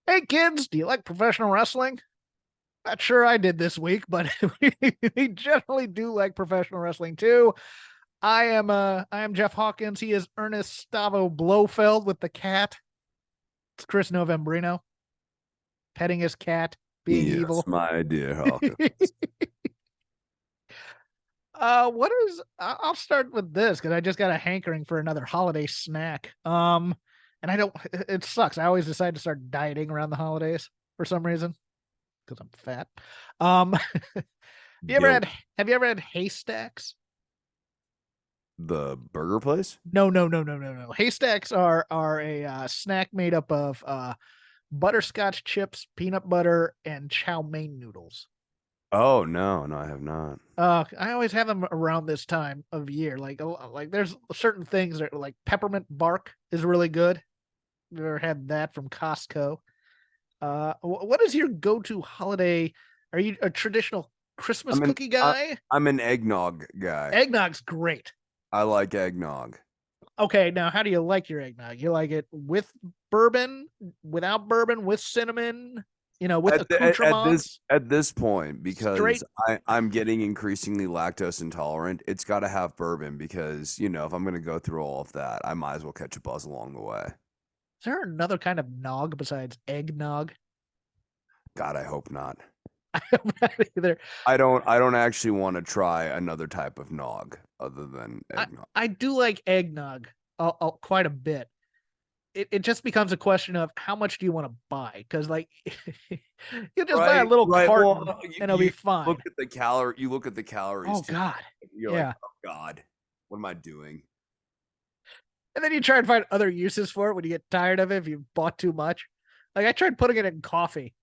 Hey kids, do you like professional wrestling? Not sure I did this week, but we generally do like professional wrestling too. I am Jeff Hawkins. He is Ernest Stavo Blofeld with the cat. It's Chris Novembrino petting his cat, being Yes, evil. my dear Hawkins. What is? I'll start with this because I just got a hankering for another holiday snack. And I don't. It sucks. I always decide to start dieting around the holidays for some reason because I'm fat. Have you ever Guilt. had have you ever had haystacks? The burger place? No. Haystacks are a snack made up of butterscotch chips, peanut butter, and chow mein noodles. Oh, no, I have not. I always have them around this time of year. Like there's certain things that like peppermint bark is really good. You ever had that from Costco? What is your go-to holiday? Are you a traditional Christmas I'm an cookie I, guy? I'm an eggnog guy. Eggnog's great. I like eggnog. Okay, now how do you like your eggnog? You like it with bourbon, without bourbon, with cinnamon, with accoutrements, At this point, because straight? I'm getting increasingly lactose intolerant, it's got to have bourbon because if I'm gonna go through all of that, I might as well catch a buzz along the way. Is there another kind of nog besides eggnog? God, I hope not. I don't know either. I don't actually want to try another type of nog other than I eggnog. I do like eggnog quite a bit. It just becomes a question of how much do you want to buy? Because like you just buy a Right, little right. Well, carton and it'll be look fine. at you look at the calories Oh too. God, You're like, yeah. oh God, what am I doing? And then you try and find other uses for it when you get tired of it if you bought too much. Like I tried putting it in coffee,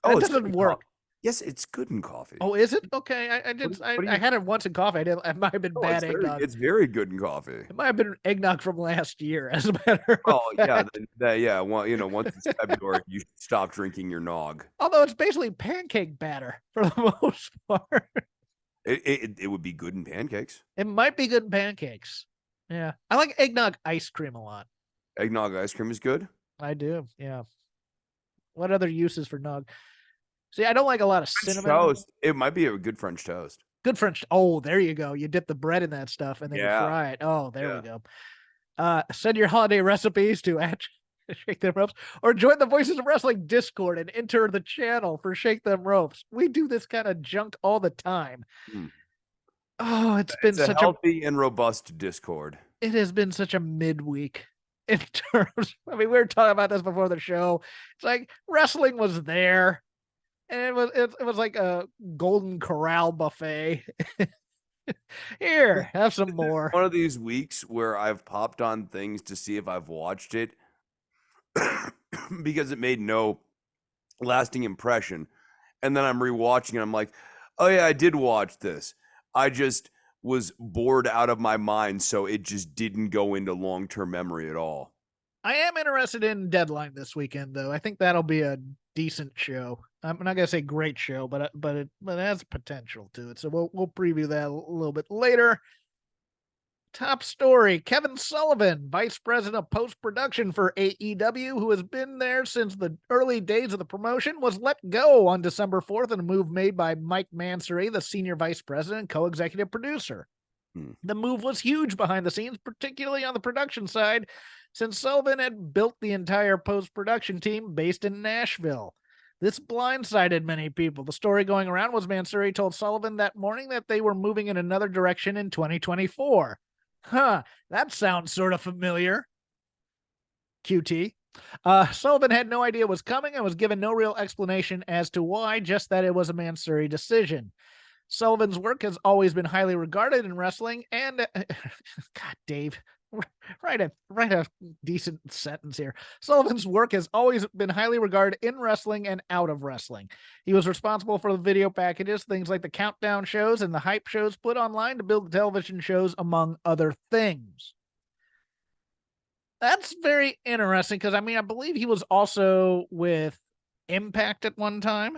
and Oh, it it's good doesn't in work. coffee. Yes, it's good in coffee. Oh, is it? Okay. I What do did you, what do I you? had it once in coffee. I might have been Oh, bad eggnog. it's very good in coffee. It might have been eggnog from last year, as a matter of Oh yeah, fact. yeah. Well, once it's February, you should stop drinking your nog. Although it's basically pancake batter for the most part. It would be good in pancakes. It might be good in pancakes. Yeah. I like eggnog ice cream a lot. Eggnog ice cream is good. I do. Yeah. What other uses for nog? See, I don't like a lot of French cinnamon. toast. It might be a good French toast. Good French. Oh, there you go. You dip the bread in that stuff and then you Yeah, fry it. Oh, there we yeah. go. Send your holiday recipes to at Shake Them Ropes or join the Voices of Wrestling Discord and enter the channel for Shake Them Ropes. We do this kind of junk all the time. Hmm. Oh, It's a healthy and robust Discord. it has been such a midweek in terms. I mean, we were talking about this before the show. It's like wrestling was there, and it was like a Golden Corral buffet. Here, have some more. One of these weeks where I've popped on things to see if I've watched it because it made no lasting impression. And then I'm rewatching it. I'm like, oh, yeah, I did watch this. I just was bored out of my mind. So it just didn't go into long term memory at all. I am interested in Deadline this weekend, though. I think that'll be a decent show. I'm not gonna say great show, but it has potential to it. So we'll preview that a little bit later. Top story: Kevin Sullivan, vice president of post production for AEW, who has been there since the early days of the promotion, was let go on December 4th in a move made by Mike Mansory, the senior vice president and co-executive producer. Hmm. The move was huge behind the scenes, particularly on the production side, since Sullivan had built the entire post production team based in Nashville. This blindsided many people. The story going around was Mansory told Sullivan that morning that they were moving in another direction in 2024. Huh, that sounds sort of familiar. QT. Sullivan had no idea what was coming and was given no real explanation as to why, just that it was a Mansory decision. Sullivan's work has always been highly regarded in wrestling, and God, Dave, write a decent sentence here. Sullivan's work has always been highly regarded in wrestling and out of wrestling. He was responsible for the video packages, things like the countdown shows and the hype shows put online to build the television shows, among other things. That's very interesting because I believe he was also with Impact at one time.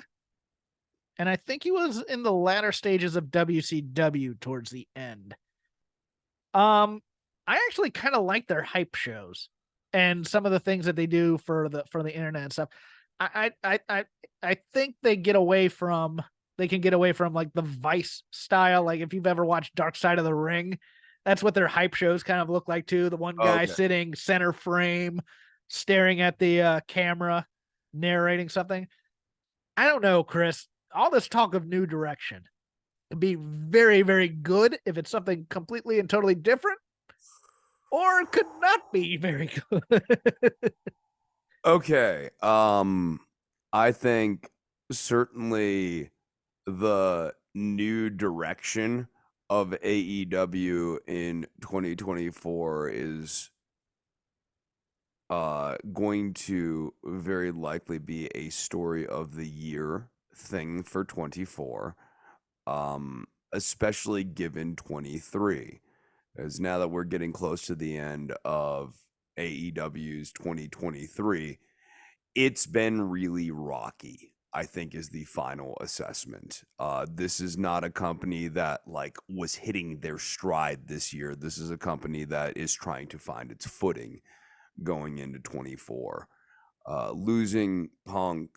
And I think he was in the latter stages of WCW towards the end. I actually kind of like their hype shows and some of the things that they do for the internet and stuff. I think they can get away from like the Vice style. Like if you've ever watched Dark Side of the Ring, that's what their hype shows kind of look like too. The one guy Okay. sitting center frame, staring at the camera, narrating something. I don't know, Chris. All this talk of new direction could be very, very good if it's something completely and totally different, or it could not be very good. Okay. I think certainly the new direction of AEW in 2024 is going to very likely be a story of the year thing for 24, especially given 23, as now that we're getting close to the end of AEW's 2023, it's been really rocky, I think, is the final assessment. This is not a company that like was hitting their stride this year. This is a company that is trying to find its footing going into 24. Losing Punk,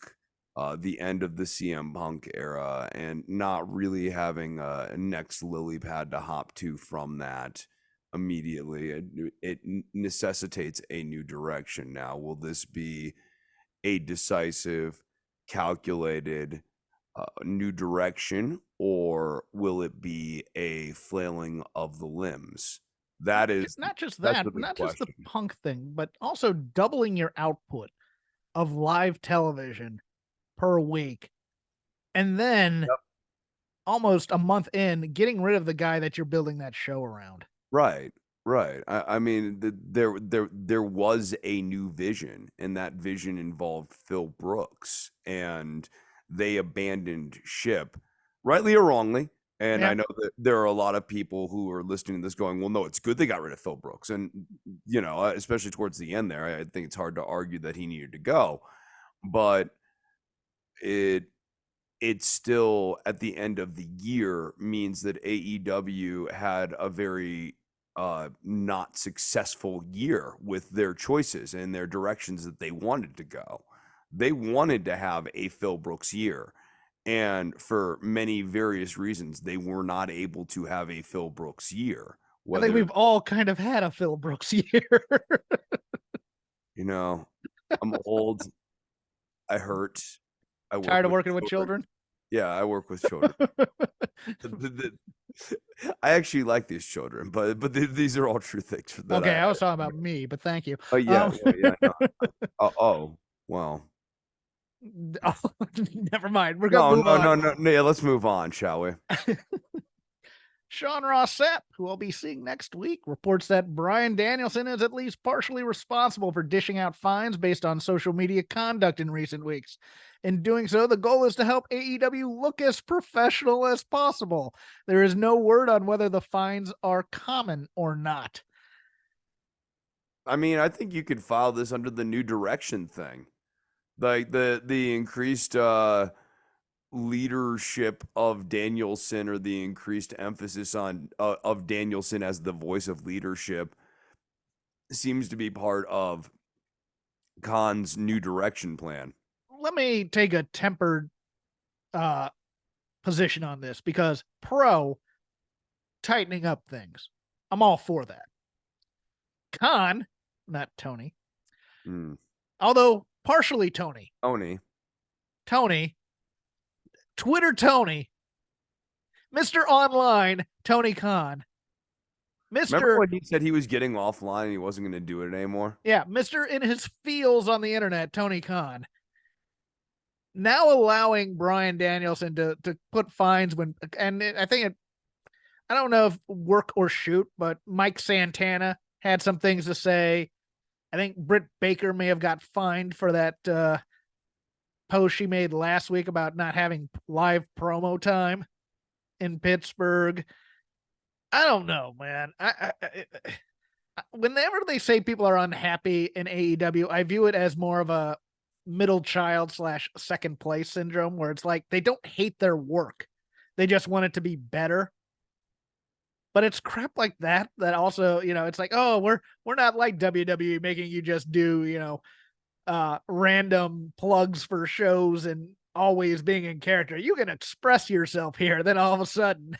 the end of the CM Punk era, and not really having a next lily pad to hop to from that immediately. It necessitates a new direction now. Will this be a decisive, calculated new direction, or will it be a flailing of the limbs? not, That is not just that's that, the big not just the question. Punk thing, but also doubling your output of live television per week. And then Yep. almost a month in, getting rid of the guy that you're building that show around. Right, right. I mean, there was a new vision, and that vision involved Phil Brooks, and they abandoned ship, rightly or wrongly. And I Yeah. know that there are a lot of people who are listening to this going, "Well, no, it's good they got rid of Phil Brooks," and especially towards the end there, I think it's hard to argue that he needed to go, but it it's still at the end of the year means that AEW had a very not successful year with their choices and their directions that they wanted to go. They wanted to have a Phil Brooks year. And for many various reasons, they were not able to have a Phil Brooks year. I think Whether, we've all kind of had a Phil Brooks year. you know, I'm old, I hurt, I work Tired of with working with children. children. Yeah, I work with children. I actually like these children, but these are all true things that Okay, I. I was talking about me, but thank you. Oh yeah, well, yeah. No. Oh well. Never mind. We're gonna No, move no, on. no, no, no. Yeah, let's move on, shall we? Sean Rossett, who we'll be seeing next week, reports that Bryan Danielson is at least partially responsible for dishing out fines based on social media conduct in recent weeks. In doing so, the goal is to help AEW look as professional as possible. There is no word on whether the fines are common or not. I mean, I think you could file this under the new direction thing, like the increased leadership of Danielson, or the increased emphasis on of Danielson as the voice of leadership, seems to be part of Khan's new direction plan. Let me take a tempered uh, position on this because pro tightening up things. I'm all for that. Khan, not Tony, Mm. although partially Tony, Tony. Twitter Tony, Mr. Online Tony Khan, Remember Mr. when he said he was getting offline and he wasn't going to do it anymore? Yeah, Mr. in his feels on the internet, Tony Khan. Now allowing Bryan Danielson to put fines when, and I think it, I don't know if work or shoot, but Mike Santana had some things to say. I think Britt Baker may have got fined for that post she made last week about not having live promo time in Pittsburgh. I don't know, man. Whenever they say people are unhappy in AEW, I view it as more of a middle child / second place syndrome, where it's like they don't hate their work, they just want it to be better. But it's crap like that also, it's like, oh, we're not like WWE making you just do, random plugs for shows and always being in character. You can express yourself here. Then all of a sudden,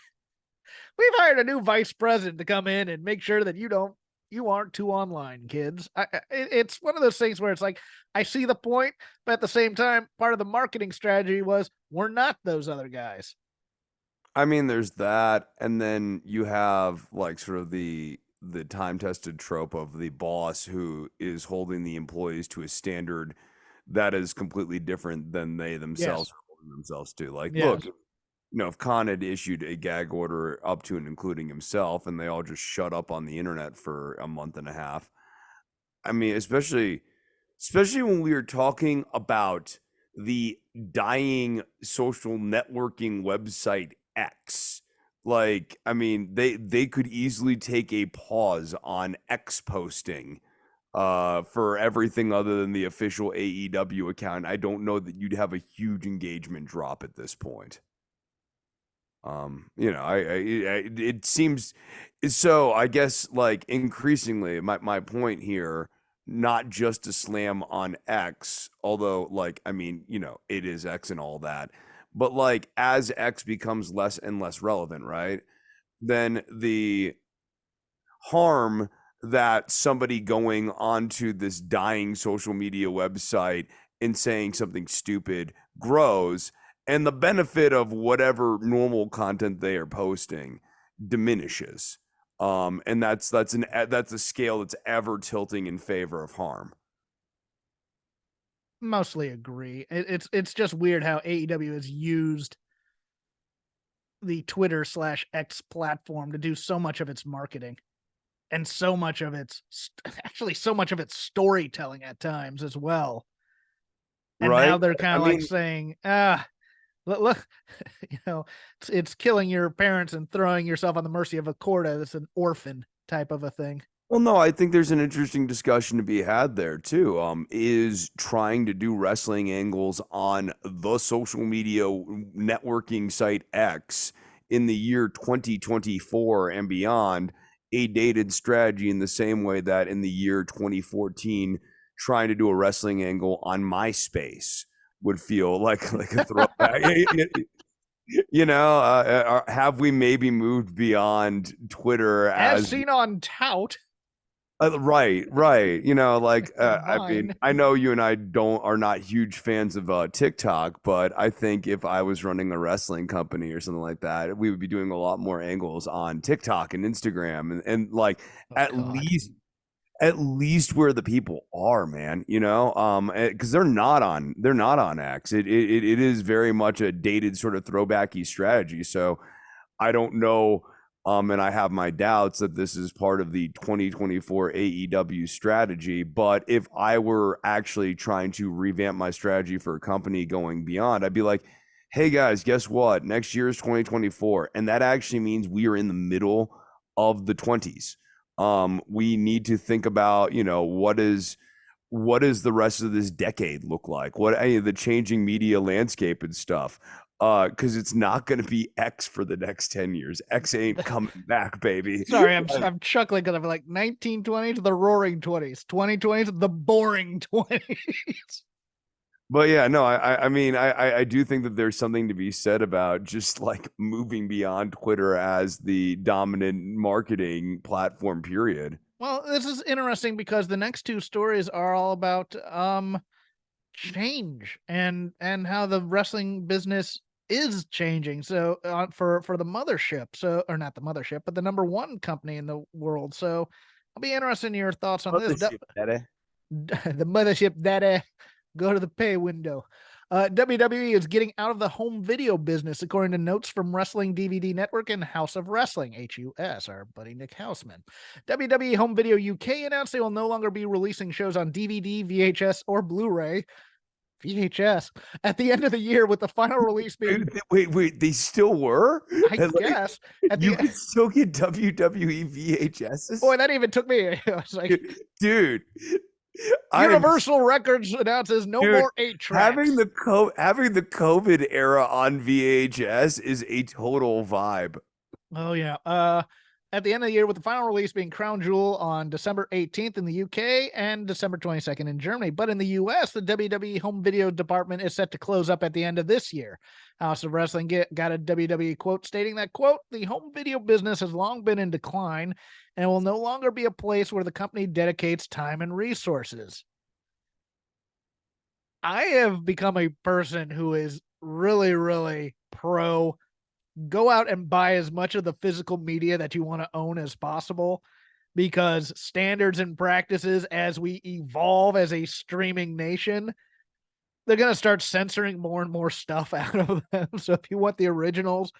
we've hired a new vice president to come in and make sure that you aren't too online, kids. It's one of those things where it's like, I see the point, but at the same time, part of the marketing strategy was we're not those other guys. I mean, there's that, and then you have like sort of the time tested trope of the boss who is holding the employees to a standard that is completely different than they themselves Yes. are holding themselves to. Like, look, Yes. if Khan had issued a gag order up to and including himself, and they all just shut up on the internet for a month and a half, I mean, especially when we were talking about the dying social networking website X. Like, I mean, they could easily take a pause on X posting for everything other than the official AEW account. I don't know that you'd have a huge engagement drop at this point. It seems so. I guess like increasingly, my point here, not just to slam on X, although like I mean, it is X and all that, but like as X becomes less and less relevant, right? Then the harm that somebody going onto this dying social media website and saying something stupid grows, and the benefit of whatever normal content they are posting diminishes. And that's a scale that's ever tilting in favor of harm. Mostly agree. It's just weird how AEW has used the Twitter/X platform to do so much of its marketing and so much of its actually so much of its storytelling at times as well. And Right? now they're kind I of like mean, saying, look, it's killing your parents and throwing yourself on the mercy of a court as an orphan type of a thing. well, no, I think there's an interesting discussion to be had there too. Is trying to do wrestling angles on the social media networking site X in the year 2024 and beyond a dated strategy in the same way that in the year 2014 trying to do a wrestling angle on MySpace would feel like a throwback. Have we maybe moved beyond Twitter As as seen on Tout right, right. and I mean, Vine. I know you and I are not huge fans of TikTok, but I think if I was running a wrestling company or something like that, we would be doing a lot more angles on TikTok and Instagram and like Oh at God. least at least where the people are, man, because they're not on X. It is very much a dated sort of throwbacky strategy. So I don't know. And I have my doubts that this is part of the 2024 AEW strategy. But if I were actually trying to revamp my strategy for a company going beyond, I'd be like, hey guys, guess what? Next year is 2024. And that actually means we are in the middle of the 20s. We need to think about, what does the rest of this decade look like? What the changing media landscape and stuff? Because it's not going to be X for the next 10 years. X ain't coming back, baby. Sorry, I'm chuckling because I'm like 1920s, the roaring 20s, 2020s, the boring 20s. But yeah, no, I mean, I do think that there's something to be said about just like moving beyond Twitter as the dominant marketing platform, period. Well, this is interesting because the next two stories are all about change and how the wrestling business is changing. So for the mothership, so or not the mothership, but the number one company in the world. So I'll be interested in your thoughts on this. The mothership that go to the pay window. WWE is getting out of the home video business, according to notes from Wrestling DVD Network and House of Wrestling, HUS, our buddy Nick Houseman. WWE Home Video UK announced they will no longer be releasing shows on DVD, VHS, or Blu-ray. VHS at the end of the year, with the final release being. Wait, they still were? I And, like, guess at you the could still get WWE VHSs? boy, that even took me. I was like, Dude, I am Universal Records announces no dude, more 8 tracks. having the COVID era on VHS is a total vibe. Oh yeah. at the end of the year, with the final release being Crown Jewel on December 18th in the UK and December 22nd in Germany. But in the US, the WWE home video department is set to close up at the end of this year. House of Wrestling got a WWE quote stating that, quote, the home video business has long been in decline and will no longer be a place where the company dedicates time and resources. I have become a person who is really, really pro go out and buy as much of the physical media that you want to own as possible, because standards and practices as we evolve as a streaming nation, they're going to start censoring more and more stuff out of them. So if you want the originals,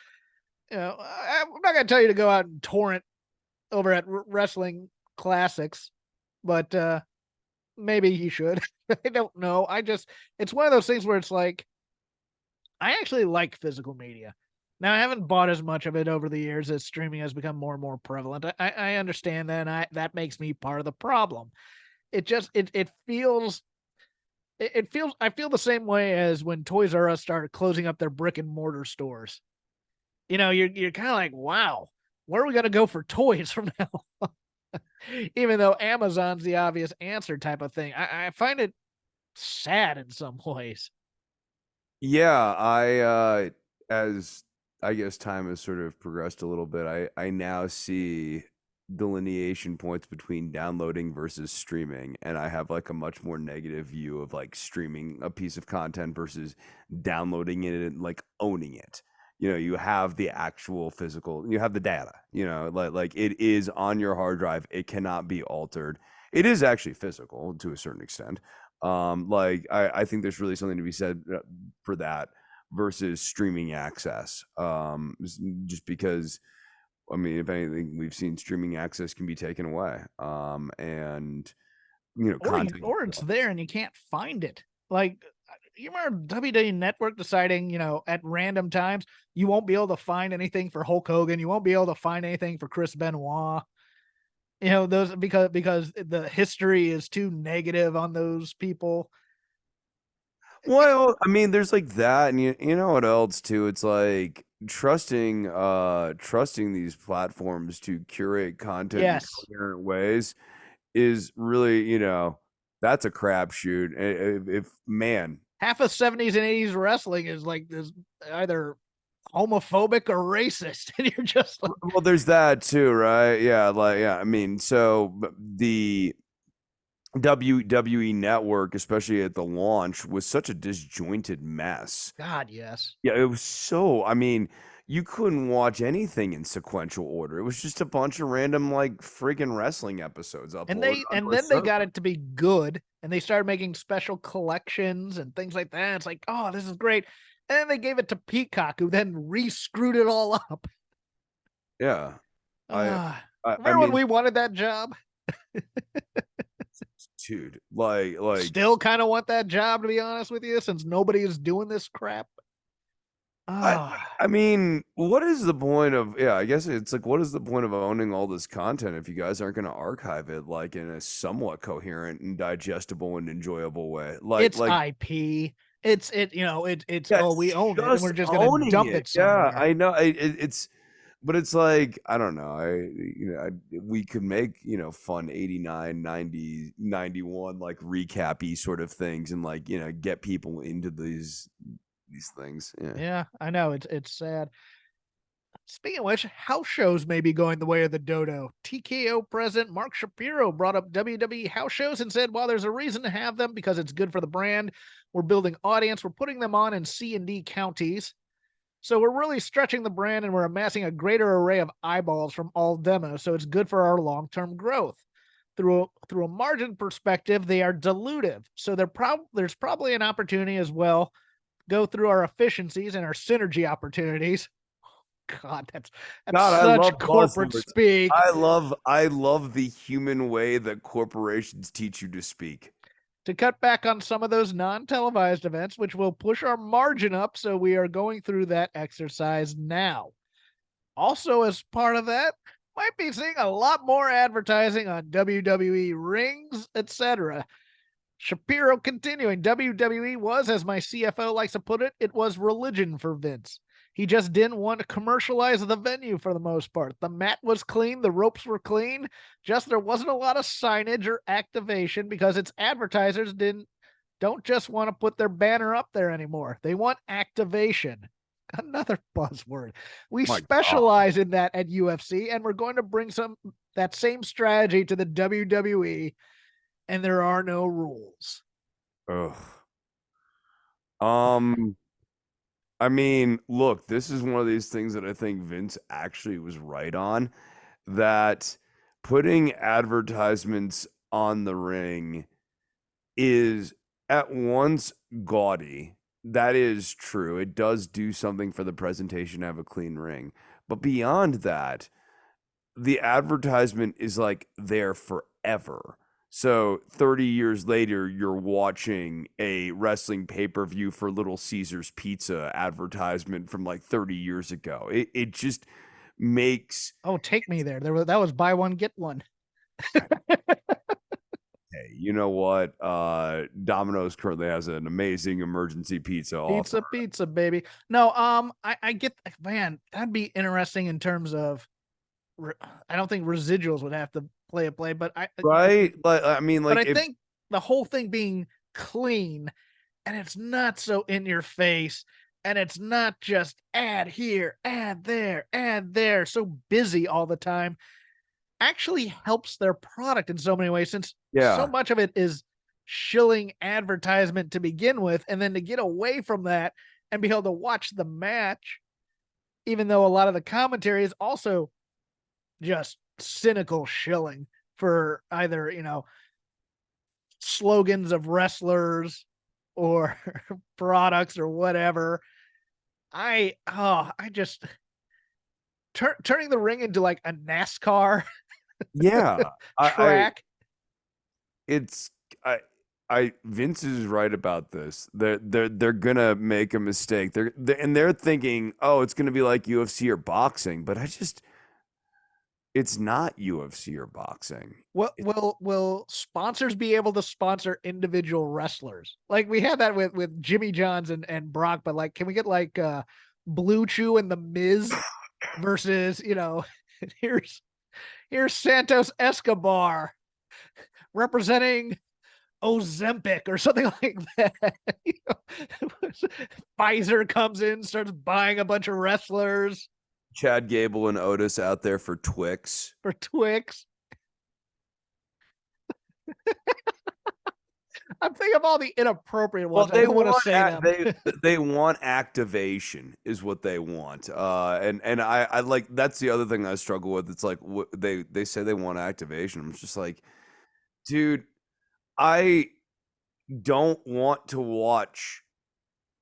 I'm not going to tell you to go out and torrent over at Wrestling Classics, but maybe you should. I don't know. It's one of those things where it's like, I actually like physical media. Now, I haven't bought as much of it over the years as streaming has become more and more prevalent. I understand that, and that makes me part of the problem. It feels I feel the same way as when Toys R Us started closing up their brick and mortar stores. You're kind of like, wow, where are we gonna go for toys from now on? Even though Amazon's the obvious answer type of thing. I find it sad in some ways. Yeah, as I guess time has sort of progressed a little bit, I now see delineation points between downloading versus streaming, and I have like a much more negative view of like streaming a piece of content versus downloading it and like owning it. You have the actual physical, you have the data, like it is on your hard drive. It cannot be altered. It is actually physical to a certain extent. Like I think there's really something to be said for that versus streaming access. Just because, I mean, if anything, we've seen streaming access can be taken away. And content, or it's there and you can't find it. Like, you remember WWE Network deciding, at random times, you won't be able to find anything for Hulk Hogan. You won't be able to find anything for Chris Benoit. Those because the history is too negative on those people. well, I mean, there's like that, and you know what else too? It's like trusting these platforms to curate content in Yes. coherent ways is really, that's a crapshoot. If man, Half of 70s and 80s wrestling is like this, either homophobic or racist, and you're just like, well, there's that too, right? Yeah, like yeah. I mean, so the WWE Network, especially at the launch, was such a disjointed mess. God, yes. Yeah, it was so. I mean, you couldn't watch anything in sequential order. It was just a bunch of random like friggin' wrestling episodes And uploaded they onto and a then they got server. it to be good, and they started making special collections and things like that. It's like, oh, this is great. And then they gave it to Peacock, who then re-screwed it all up. Yeah, I, I Remember when mean, we wanted that job? dude, like Still kind of want that job, to be honest with you, since nobody is doing this crap. I Ah, I mean, what is the point of, yeah, I guess it's like, what is the point of owning all this content if you guys aren't going to archive it like in a somewhat coherent and digestible and enjoyable way? it's Like IP. It's yeah, oh, it's we own it and just we're just gonna owning dump it. it Yeah, somewhere. I know. It's but it's like, I don't know. We could make, fun 89, 90, 91 like recap-y sort of things and like, get people into these things. Yeah. Yeah, I know. It's sad. Speaking of which, house shows may be going the way of the dodo. TKO president Mark Shapiro brought up WWE house shows and said, while there's a reason to have them because it's good for the brand, we're building audience, we're putting them on in C and D counties. So we're really stretching the brand and we're amassing a greater array of eyeballs from all demos. So it's good for our long-term growth. Through a margin perspective, they are dilutive. So there's probably an opportunity as well. Go through our efficiencies and our synergy opportunities. God, that's God, I such love corporate buzzwords. speak. I love the human way that corporations teach you to speak. To cut back on some of those non-televised events, which will push our margin up. So we are going through that exercise now. Also, as part of that, might be seeing a lot more advertising on WWE rings, etc. Shapiro continuing, WWE was, as my CFO likes to put it, it was religion for Vince. He just didn't want to commercialize the venue for the most part. The mat was clean, the ropes were clean, just there wasn't a lot of signage or activation because its advertisers don't just want to put their banner up there anymore. They want activation. Another buzzword. We My God. specialize in that at UFC, and we're going to bring that same strategy to the WWE, and there are no rules. Ugh. Um, I mean, look, this is one of these things that I think Vince actually was right on, that putting advertisements on the ring is at once gaudy. That is true. It does do something for the presentation to have a clean ring. But beyond that, the advertisement is like there forever. So 30 years later, you're watching a wrestling pay-per-view for Little Caesars Pizza advertisement from like 30 years ago. It just makes, Oh, take me there. That was buy one get one. hey, you know what? Domino's currently has an amazing emergency pizza offer. Pizza, baby. No, I get, man, that'd be interesting in terms of, I don't think residuals would have to play a play, but Right? Like, I mean, but like I if think the whole thing being clean and it's not so in your face and it's not just ad here, ad there, so busy all the time actually helps their product in so many ways since so yeah, much of it is shilling advertisement to begin with and then to get away from that and be able to watch the match even though a lot of the commentary is also just cynical shilling for either, slogans of wrestlers or products or whatever. I just turning the ring into like a NASCAR yeah. I track. it's I Vince is right about this. They're gonna make a mistake. They're thinking, oh, it's gonna be like UFC or boxing, but it's not UFC or boxing. What It, will sponsors be able to sponsor individual wrestlers? Like we had that with Jimmy Johns and Brock, but like, can we get like Blue Chew and the Miz versus here's here's Santos Escobar representing Ozempic or something like that. Pfizer comes in, starts buying a bunch of wrestlers Chad Gable and Otis out there for Twix. for Twix. I'm thinking of all the inappropriate Well, ones. I don't want to say them. they want activation is what they want. And I like that's the other thing I struggle with. It's like they say they want activation. I'm just like, dude, I don't want to watch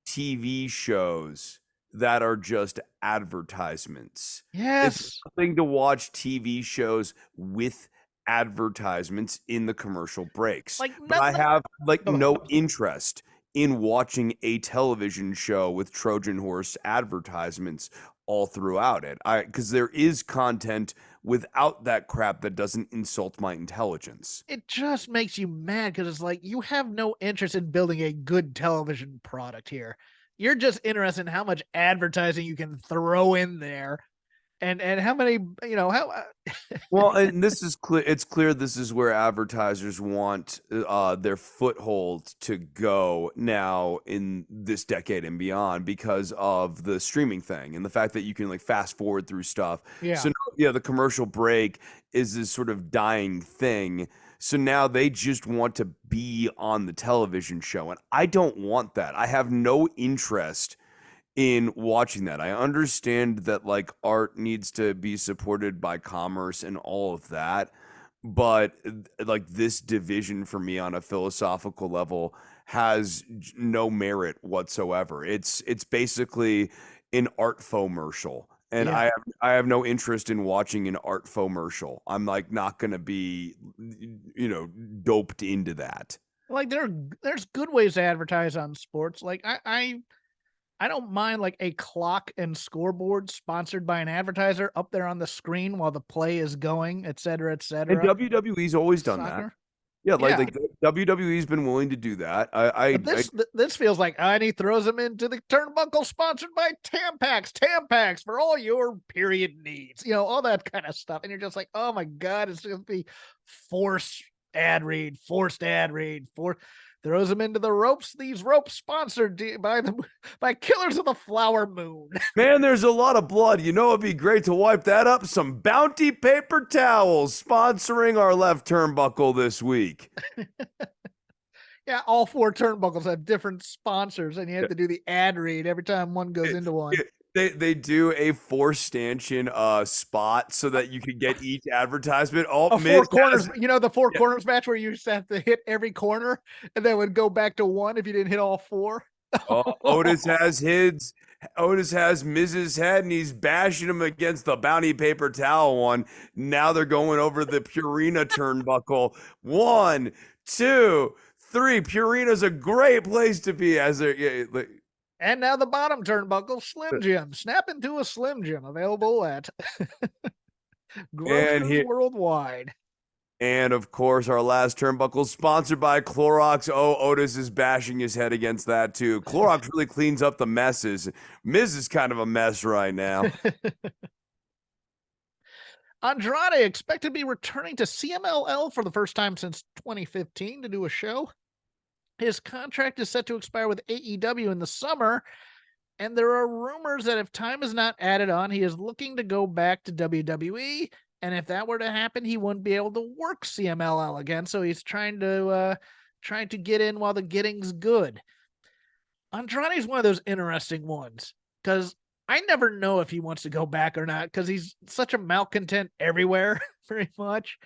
TV shows that are just advertisements. It's Yes. one thing to watch TV shows with advertisements in the commercial breaks, Like but I have like go ahead. no interest in watching a television show with Trojan horse advertisements all throughout it. Because there is content without that crap that doesn't insult my intelligence. It just makes you mad because it's like you have no interest in building a good television product here. You're just interested in how much advertising you can throw in there and how many, how Well, and this is clear. It's clear this is where advertisers want their foothold to go now in this decade and beyond because of the streaming thing and the fact that you can like fast forward through stuff. yeah. So yeah, the commercial break is this sort of dying thing. So now they just want to be on the television show, and I don't want that. I have no interest in watching that. I understand that like art needs to be supported by commerce and all of that, but like this division for me on a philosophical level has no merit whatsoever. It's basically an art fomercial. And Yeah. I have no interest in watching an art fomercial. I'm like not gonna be doped into that. Like there's good ways to advertise on sports. Like I don't mind like a clock and scoreboard sponsored by an advertiser up there on the screen while the play is going, et cetera, et And cetera. WWE's always done that. Soccer. Yeah, Yeah. like WWE's been willing to do that. But this feels like, and he throws him into the turnbuckle sponsored by Tampax for all your period needs, all that kind of stuff. And you're just like, oh my God, it's going to be forced ad read, throws him into the ropes. These ropes sponsored by Killers of the Flower Moon. Man, there's a lot of blood. It'd be great to wipe that up. Some Bounty paper towels sponsoring our left turnbuckle this week. Yeah, all 4 turnbuckles have different sponsors, and you have to do the ad read every time one goes into one. They do a 4-stanchion spot so that you can get each advertisement. Oh, 4 corners. The 4 corners match where you just have to hit every corner, and then would go back to 1 if you didn't hit all 4. Otis has Miz's head, and he's bashing him against the Bounty paper towel one. Now they're going over the Purina turnbuckle. 1, 2, 3. Purina's a great place to be as they're. And now the bottom turnbuckle, Slim Jim. Snap into a Slim Jim, available at grocers worldwide. And of course, our last turnbuckle sponsored by Clorox. Oh, Otis is bashing his head against that too. Clorox really cleans up the messes. Miz is kind of a mess right now. Andrade expected to be returning to CMLL for the first time since 2015 to do a show. His contract is set to expire with AEW in the summer, and there are rumors that if time is not added on, he is looking to go back to WWE, and if that were to happen, he wouldn't be able to work CMLL again, so he's trying to get in while the getting's good. Andrade's one of those interesting ones, because I never know if he wants to go back or not, because he's such a malcontent everywhere, very much.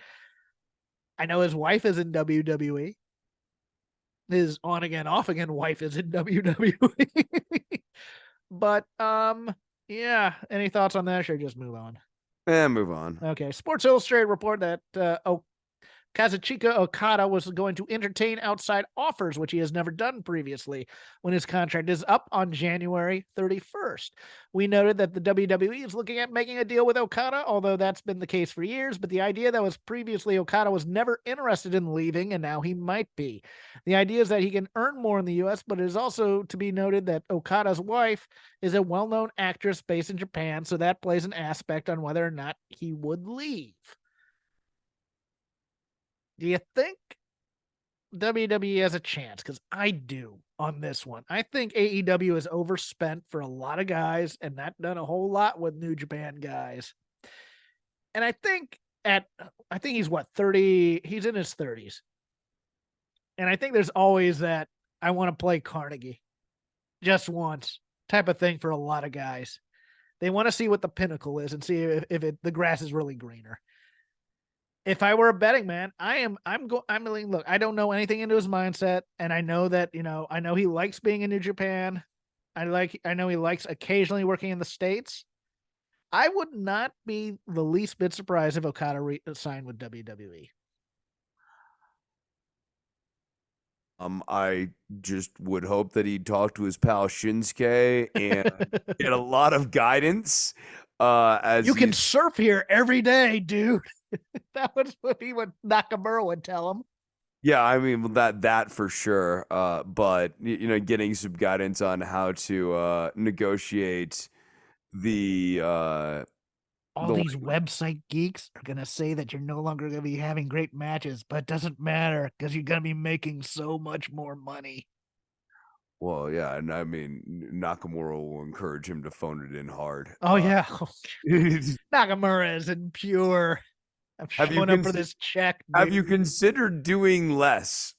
I know his wife is in WWE. His on again, off again wife is in WWE. But yeah. Any thoughts on that? Should I just move on? Move on. Okay. Sports Illustrated report that Kazuchika Okada was going to entertain outside offers, which he has never done previously, when his contract is up on January 31st. We noted that the WWE is looking at making a deal with Okada, although that's been the case for years, but the idea that was previously Okada was never interested in leaving, and now he might be. The idea is that he can earn more in the U.S., but it is also to be noted that Okada's wife is a well-known actress based in Japan, so that plays an aspect on whether or not he would leave. Do you think WWE has a chance? Because I do on this one. I think AEW is overspent for a lot of guys and not done a whole lot with New Japan guys. And I think he's 30. He's in his 30s. And I think there's always that I want to play Carnegie just once type of thing for a lot of guys. They want to see what the pinnacle is and see if the grass is really greener. If I were a betting man, look, I don't know anything into his mindset, and I know that, I know he likes being in New Japan. I know he likes occasionally working in the States. I would not be the least bit surprised if Okada signed with WWE. I just would hope that he'd talk to his pal Shinsuke and get a lot of guidance. As you can surf here every day, dude. That was what Nakamura would tell him. Yeah, I mean that for sure. But getting some guidance on how to negotiate the all these website geeks are gonna say that you're no longer gonna be having great matches, but it doesn't matter because you're gonna be making so much more money. Well, yeah, and I mean Nakamura will encourage him to phone it in hard. Oh yeah, Nakamura isn't pure. I'm showing up for this check. Dude. Have you considered doing less?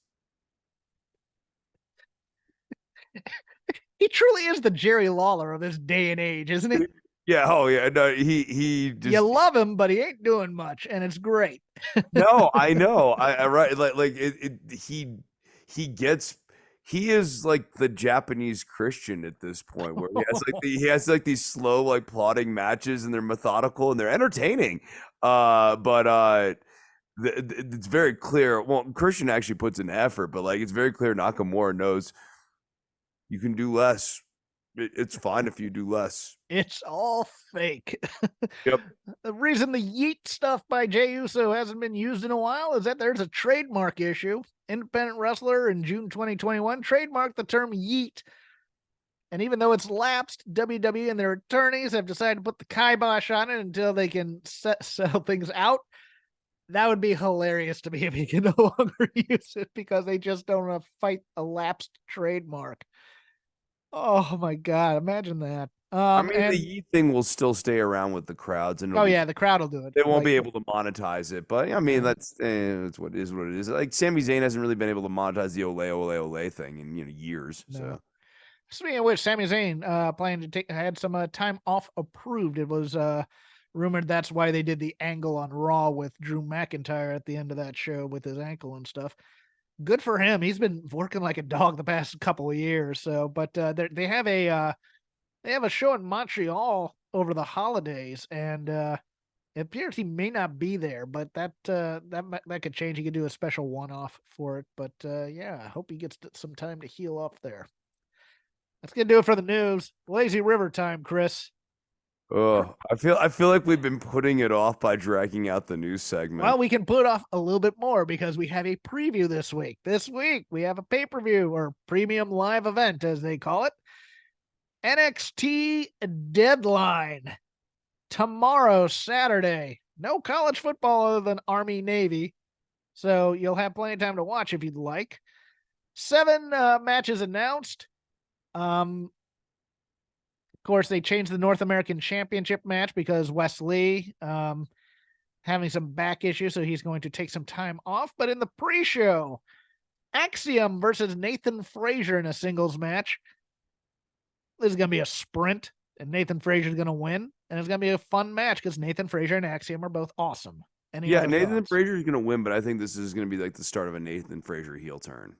He truly is the Jerry Lawler of this day and age, isn't he? Yeah. Oh yeah. No, he just, you love him, but he ain't doing much, and it's great. No, I know. I right like he is like the Japanese Christian at this point, where he has these slow, like, plodding matches, and they're methodical and they're entertaining. But it's very clear. Well, Christian actually puts in effort, but like it's very clear Nakamura knows you can do less. It's fine if you do less. It's all fake. Yep. The reason the yeet stuff by Jey Uso hasn't been used in a while is that there's a trademark issue. Independent wrestler in June 2021 trademarked the term yeet. And even though it's lapsed, WWE and their attorneys have decided to put the kibosh on it until they can settle things out. That would be hilarious to me if he can no longer use it because they just don't want to fight a lapsed trademark. Oh my God, imagine that. I mean, And the Yeet thing will still stay around with the crowds, and oh yeah, the crowd will do it. they won't Like, be able to monetize it. But I mean, yeah. that's what it is. What it is. Like Sami Zayn hasn't really been able to monetize the ole thing in years. No. So Speaking of which, Sami Zayn planning to take had some time off approved. It was rumored that's why they did the angle on Raw with Drew McIntyre at the end of that show with his ankle and stuff. Good for him. He's been working like a dog the past couple of years. So, but they have a show in Montreal over the holidays, and it appears he may not be there. But that could change. He could do a special one-off for it. But yeah, I hope he gets some time to heal up there. That's gonna do it for the news. Lazy River time, Chris. oh, I feel like we've been putting it off by dragging out the news segment. Well, we can put off a little bit more because we have a preview this week. This week we have a pay-per-view or premium live event, as they call it. NXT Deadline tomorrow, Saturday. No college football other than Army Navy, so you'll have plenty of time to watch if you'd like. 7 matches announced. Of course, they changed the North American Championship match because Wes Lee having some back issues, so he's going to take some time off. But in the pre-show, Axiom versus Nathan Frazier in a singles match. This is going to be a sprint, and Nathan Frazier is going to win. And it's going to be a fun match because Nathan Frazier and Axiom are both awesome. Yeah, Nathan Frazier is going to win, but I think this is going to be like the start of a Nathan Frazier heel turn.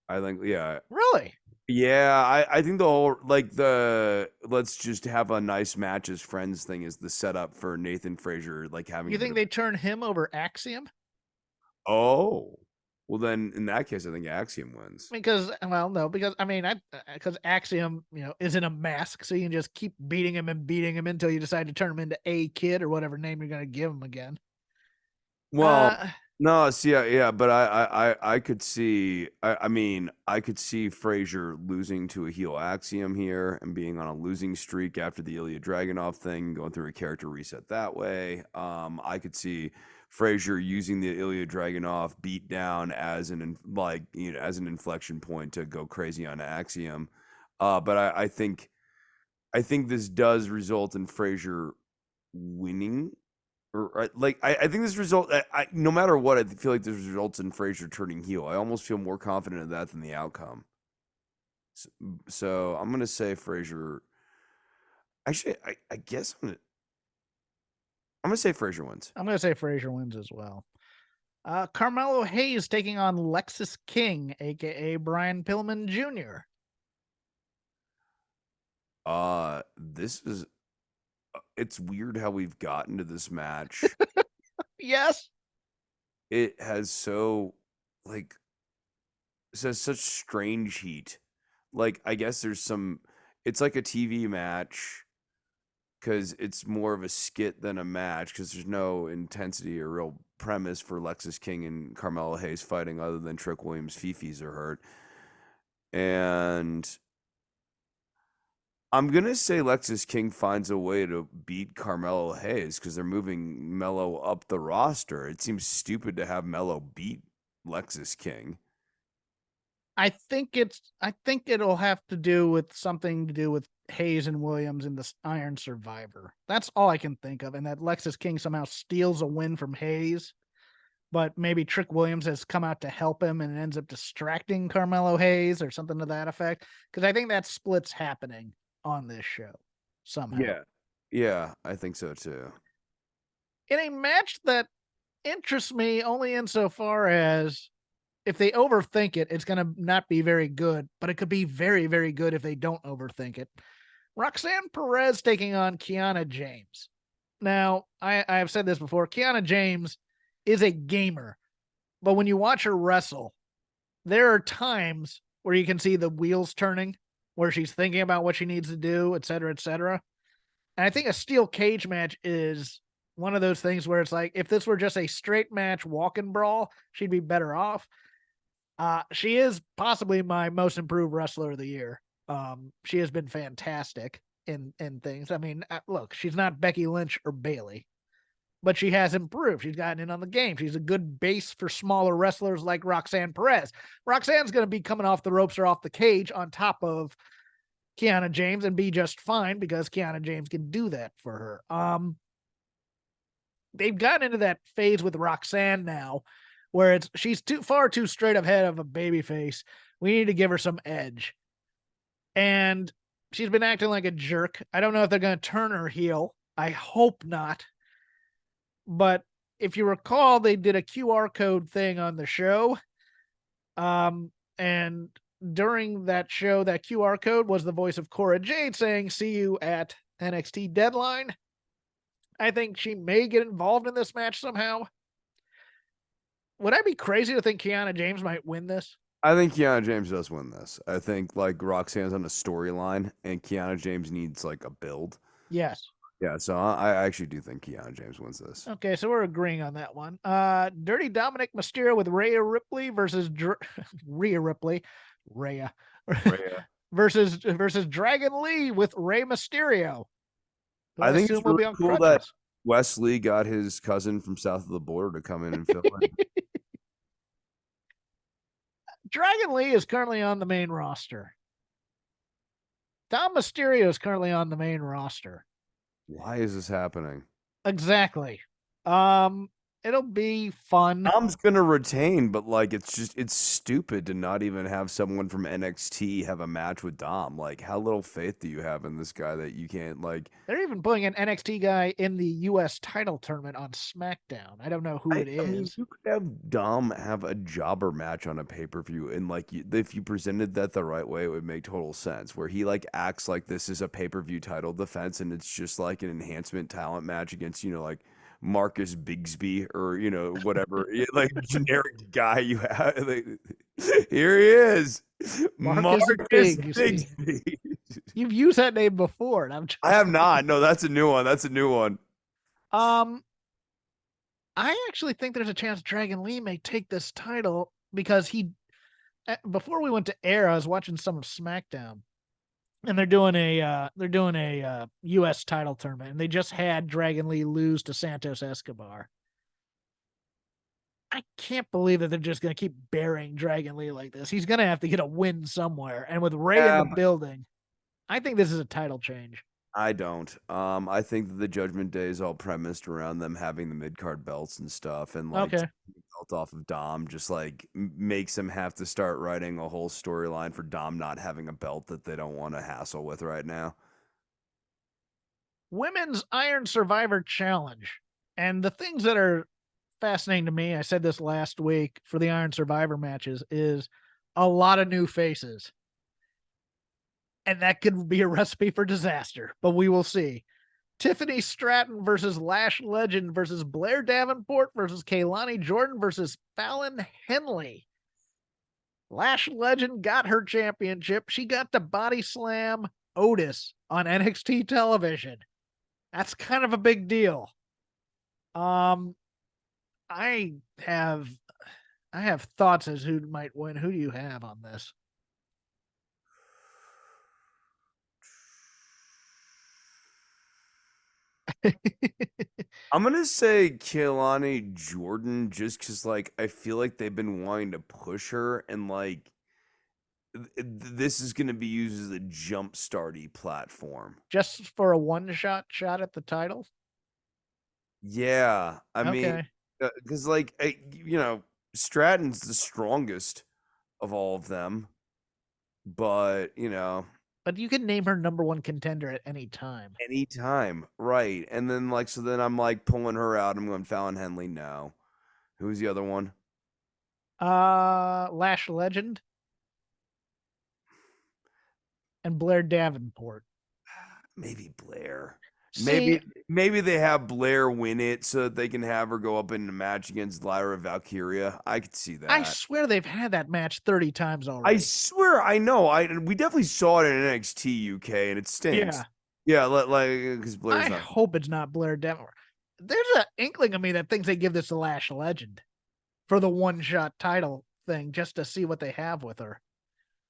I think, yeah. Really? Yeah, I think the whole, like, the let's just have a nice match as friends thing is the setup for Nathan Frazier, like, having. You think they turn him over Axiom? Oh, well, then in that case, I think Axiom wins. Because, well, no, because because Axiom, is in a mask, so you can just keep beating him until you decide to turn him into A Kid or whatever name you're going to give him again. Well, no, see, yeah, but I could see, I mean, I could see Frazier losing to a heel Axiom here and being on a losing streak after the Ilya Dragunov thing, going through a character reset that way. I could see Frazier using the Ilya Dragunov beatdown as as an inflection point to go crazy on Axiom. But I think this does result in Frazier winning. Or I think this result. No matter what, I feel like this results in Frazier turning heel. I almost feel more confident in that than the outcome. So I'm gonna say Frazier. Actually, I guess I'm gonna say Frazier wins. I'm gonna say Frazier wins as well. Carmelo Hayes taking on Lexis King, aka Brian Pillman Jr. This is. It's weird how we've gotten to this match. Yes. It has such strange heat. Like, I guess it's like a TV match because it's more of a skit than a match because there's no intensity or real premise for Lexis King and Carmelo Hayes fighting other than Trick Williams' fifis are hurt. And I'm going to say Lexis King finds a way to beat Carmelo Hayes because they're moving Melo up the roster. It seems stupid to have Melo beat Lexis King. I think it'll have to do with something to do with Hayes and Williams in the Iron Survivor. That's all I can think of. And that Lexis King somehow steals a win from Hayes, but maybe Trick Williams has come out to help him and ends up distracting Carmelo Hayes or something to that effect. Because I think that split's happening on this show somehow. Yeah, I think so too. In a match that interests me only insofar as if they overthink it, it's going to not be very good, but it could be very, very good if they don't overthink it. Roxanne Perez taking on Kiana James. Now, I have said this before. Kiana James is a gamer, but when you watch her wrestle, there are times where you can see the wheels turning where she's thinking about what she needs to do, et cetera, et cetera. And I think a steel cage match is one of those things where it's like, if this were just a straight match walk-in brawl, she'd be better off. She is possibly my most improved wrestler of the year. She has been fantastic in things. I mean, look, she's not Becky Lynch or Bailey, but she has improved. She's gotten in on the game. She's a good base for smaller wrestlers like Roxanne Perez. Roxanne's going to be coming off the ropes or off the cage on top of Kiana James and be just fine because Kiana James can do that for her. They've gotten into that phase with Roxanne now where she's too straight ahead of a baby face. We need to give her some edge. And she's been acting like a jerk. I don't know if they're going to turn her heel. I hope not. But if you recall, they did a QR code thing on the show. And during that show, that QR code was the voice of Cora Jade saying, "See you at NXT Deadline." I think she may get involved in this match somehow. Would I be crazy to think Kiana James might win this? I think Kiana James does win this. I think like Roxanne's on a storyline, and Kiana James needs like a build. Yes. Yeah, so I actually do think Kiana James wins this. Okay, so we're agreeing on that one. Dirty Dominic Mysterio with Rhea Ripley versus Rhea Ripley, Rhea, versus Dragon Lee with Rey Mysterio. Who I think assume it's will really be on cool crutches. that Wesley got his cousin from south of the border to come in and fill in. Dragon Lee is currently on the main roster. Dom Mysterio is currently on the main roster. Why is this happening? Exactly. It'll be fun. Dom's gonna retain, but like it's stupid to not even have someone from NXT have a match with Dom. Like, how little faith do you have in this guy that you can't like? They're even putting an NXT guy in the US title tournament on SmackDown. I don't know who it I mean, is. you could have Dom have a jobber match on a pay per view, and like if you presented that the right way, it would make total sense. Where he like acts like this is a pay per view title defense, and it's just like an enhancement talent match against like Marcus Bigsby or whatever like generic guy you have. Here he is, Marcus Bigsby. Bigsby. You've used that name before, and I have not. No, that's a new one. That's a new one. I actually think there's a chance Dragon Lee may take this title because before we went to air, I was watching some of SmackDown, and they're doing a US title tournament, and they just had Dragon Lee lose to Santos Escobar. I can't believe that they're just going to keep burying Dragon Lee like this. He's going to have to get a win somewhere, and with Ray in the building, I think this is a title change. I don't. I think that the Judgment Day is all premised around them having the mid card belts and stuff, and like Okay. belt off of Dom just like makes them have to start writing a whole storyline for Dom not having a belt that they don't want to hassle with right now. Women's Iron Survivor Challenge, and the things that are fascinating to me, I said this last week for the Iron Survivor matches, is a lot of new faces. And that could be a recipe for disaster, but we will see. Tiffany Stratton versus Lash Legend versus Blair Davenport versus Kaylani Jordan versus Fallon Henley. Lash Legend got her championship. She got to body slam Otis on NXT television. That's kind of a big deal. I have thoughts as who might win. Who do you have on this? I'm gonna say Kaylani Jordan just because like I feel like they've been wanting to push her and like this is gonna be used as a jump starty platform. Just for a one-shot shot at the title? Yeah, I mean, Okay. because like Stratton's the strongest of all of them, but But you can name her number one contender at any time. anytime, right? And then like so then I'm like pulling her out. I'm going Fallon Henley. No, who's the other one? Lash Legend and Blair Davenport. Maybe Blair. See, Maybe they have Blair win it so that they can have her go up in a match against Lyra Valkyria. I could see I that. swear they've had that match 30 times I already. swear I know. We definitely saw it in NXT UK and it Yeah. stinks. Yeah, like because Blair's I not. hope it's not Blair Denver. There's an inkling of me that thinks they give this to Lash Legend for the one-shot title thing just to see what they have with her.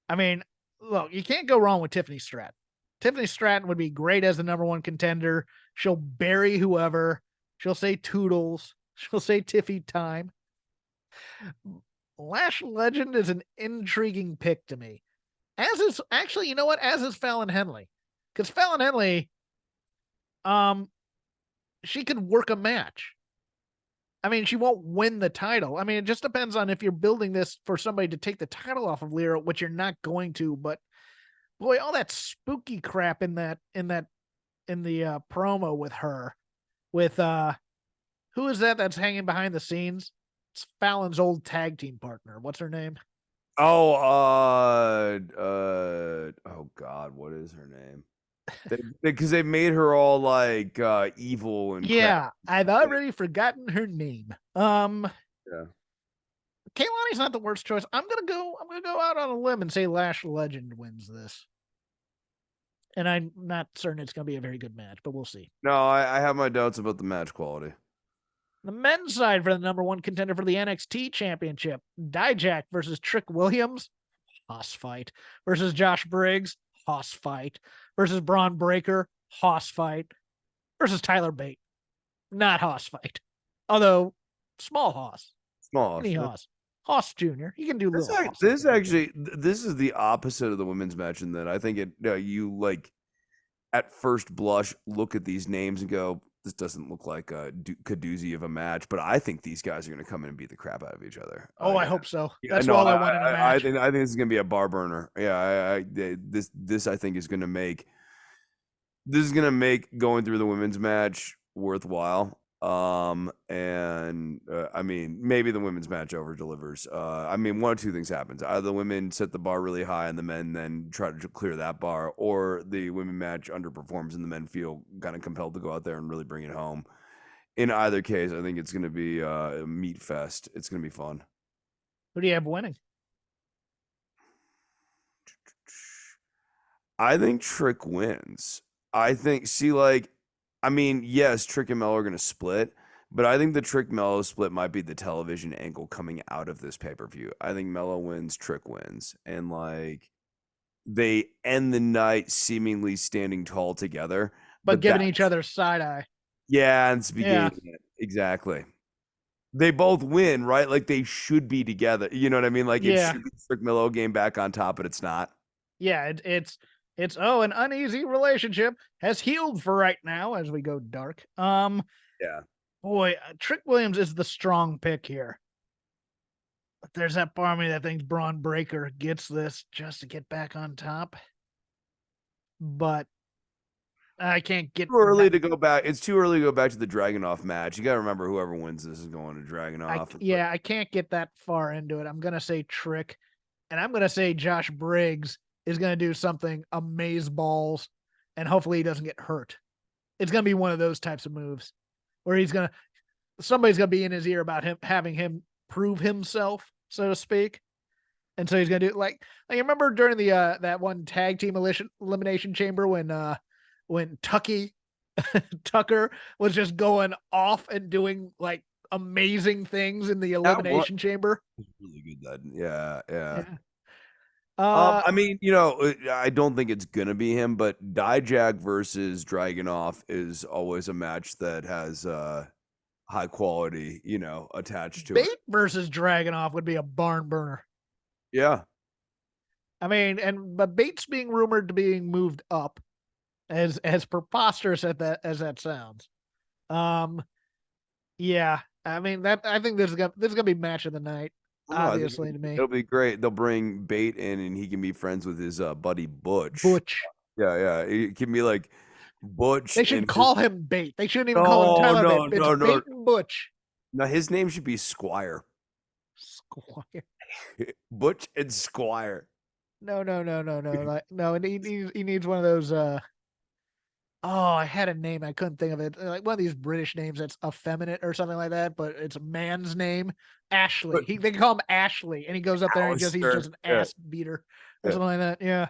I mean, look, you can't go wrong with Tiffany Stratton. Tiffany Stratton would be great as the number one contender. She'll bury whoever. She'll say toodles. She'll say Tiffy time. Lash Legend is an intriguing pick to me. As is actually, you know what? As is Fallon Henley. Because Fallon Henley, um, she could work a match. I mean, she won't win the title. I mean, it just depends on if you're building this for somebody to take the title off of Lyra, which you're not going to. But boy, all that spooky crap in the promo with her, with who is that's hanging behind the scenes? It's Fallon's old tag team partner. What's her name? Oh, oh God, what is her name? Because they made her all like evil and crap. Yeah, I've already forgotten her name. Yeah. Kaylani's not the worst choice. I'm gonna go out on a limb and say Lash Legend wins this. And I'm not certain it's gonna be a very good match, but we'll see. No, I have my doubts about the match quality. The men's side for the number one contender for the NXT championship, Dijak versus Trick Williams, Hoss fight. Versus Josh Briggs, Hoss fight. Versus Braun Breaker, Hoss fight. Versus Tyler Bate, not Hoss fight. Although, small Hoss. Small. Mini Hoss. Hoss Jr. You can do little Hoss. This is the opposite of the women's match in that I think you like at first blush look at these names and go, this doesn't look like a kadoozy of a match, but I think these guys are going to come in and beat the crap out of each other. Oh, I hope so. Yeah, That's no, all I want in a match. I think this is going to be a bar burner. Yeah, this I think is going to make going through the women's match worthwhile. I mean, maybe the women's match over delivers. I mean, one of two things happens: either the women set the bar really high and the men then try to clear that bar, or the women match underperforms and the men feel kind of compelled to go out there and really bring it home. In either case, I think it's going to be a meat fest. It's going to be fun. Who do you have winning? I think Trick wins. I think, I mean, yes, Trick and Mello are going to split, but I think the Trick Mello split might be the television angle coming out of this pay per view. I think Mello wins, Trick wins, and like they end the night seemingly standing tall together, But giving each other side eye. Yeah, and it's beginning it. Exactly. They both win, right? Like they should be together. You know what I mean? Like it should be Trick Mello game back on top, but it's not. Yeah, it's an uneasy relationship has healed for right now as we go dark. Yeah. Boy, Trick Williams is the strong pick here. But there's that part of me that thinks Braun Breaker gets this just to get back on top. But I can't get Too early to go back. It's too early to go back to the Dragunov match. You got to remember whoever wins this is going to Dragunov. I can't get that far into it. I'm gonna say Trick, and I'm gonna say Josh Briggs is gonna do something amaze balls, and hopefully he doesn't get hurt. It's gonna be one of those types of moves where somebody's gonna be in his ear about him having him prove himself, so to speak. And so he's gonna do like you remember during the that one tag team elimination chamber when Tucker was just going off and doing like amazing things in the elimination chamber. Really good that. Yeah. I mean, I don't think it's gonna be him, but Dijak versus Dragunov is always a match that has high quality, attached to it. Bate versus Dragunov would be a barn burner. Yeah. I mean, but Bate's being rumored to being moved up, as preposterous as that sounds. Yeah. I mean I think this is gonna be match of the night. Obviously, to me, it'll be great. They'll bring Bate in, and he can be friends with his buddy Butch. Yeah. It can be like Butch. They should call him Bate. They shouldn't even call him Tyler Bate. It's Bate and Butch. No, his name should be Squire. Squire. Butch and Squire. No. Like, no, he needs one of those Oh, I had a name, I couldn't think of it. Like one of these British names that's effeminate or something like that, but it's a man's name. Ashley. But They call him Ashley, and he goes up there and he's Alistair, just an yeah, ass beater or yeah. something like that. Yeah.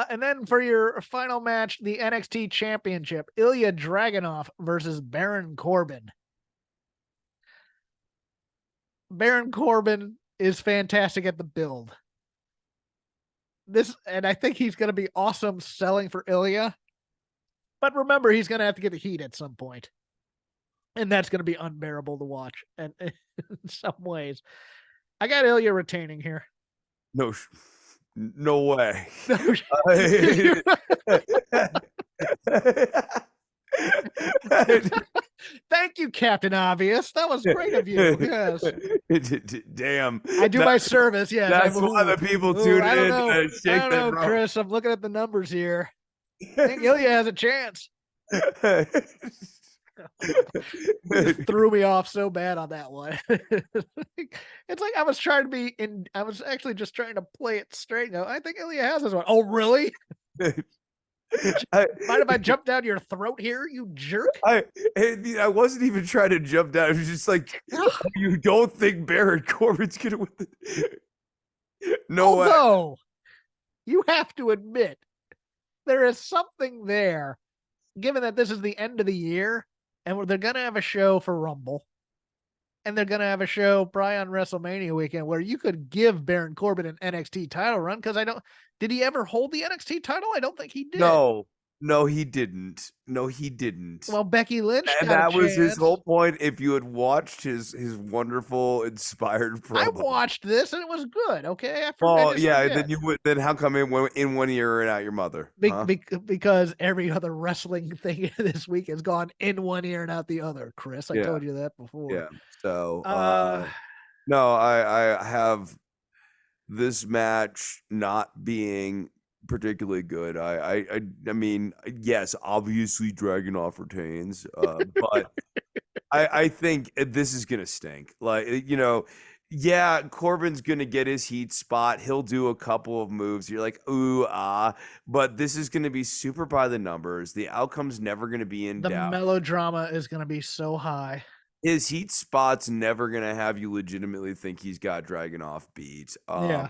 And then for your final match, the NXT Championship, Ilya Dragunov versus Baron Corbin. Baron Corbin is fantastic at the build. And I think he's going to be awesome selling for Ilya. But remember, he's going to have to get the heat at some point, and that's going to be unbearable to watch. And in some ways, I got Ilya retaining here. No, no way. No, thank you, Captain Obvious. That was great of you. Yes, Damn. I do my service. Yes, That's why the people tune I don't in know. to I shake don't their know, drum. Chris. I'm looking at the numbers here. I think Ilya has a chance. Just threw me off so bad on that one. It's like I was trying to be in. I was actually just trying to play it straight. Go, I think Ilya has this one. Oh, really? Mind if I jump down your throat here, you jerk? I wasn't even trying to jump down. It was just like, you don't think Baron Corbin's gonna win the... No way. Although, you have to admit, there is something there, given that this is the end of the year, and they're going to have a show for Rumble, and they're going to have a show probably on WrestleMania weekend where you could give Baron Corbin an NXT title run, because did he ever hold the NXT title? I don't think he did. No, he didn't. No, he didn't. Well, Becky Lynch And got that a was his chance. whole point. If you had watched his wonderful, inspired I promo. watched this and it was good. Okay, Well, yeah. Then you would. Then how come it went in one ear and out your mother? Huh? Because every other wrestling thing this week has gone in one ear and out the other. Chris, I Yeah. told you that before. Yeah. So, Uh, no, I have this match not being particularly good. I mean, yes, obviously Dragunov retains, but I think this is gonna stink. Like, yeah, Corbin's gonna get his heat spot. He'll do a couple of moves. You're like, ooh, but this is gonna be super by the numbers. The outcome's never gonna be in the doubt. melodrama is going to be so high. His heat spot's never gonna have you legitimately think he's got Dragunov beat. Yeah.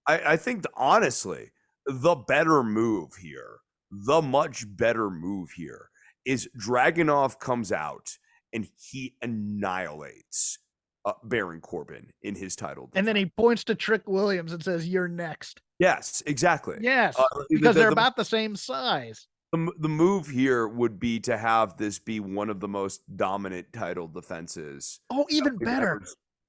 I think honestly, the better move here, the much better move here is Dragunov comes out and he annihilates Baron Corbin in his title defense. And then he points to Trick Williams and says, "You're next." Yes, exactly. Yes, because they're about the same size. The move here would be to have this be one of the most dominant title defenses. Oh, even better.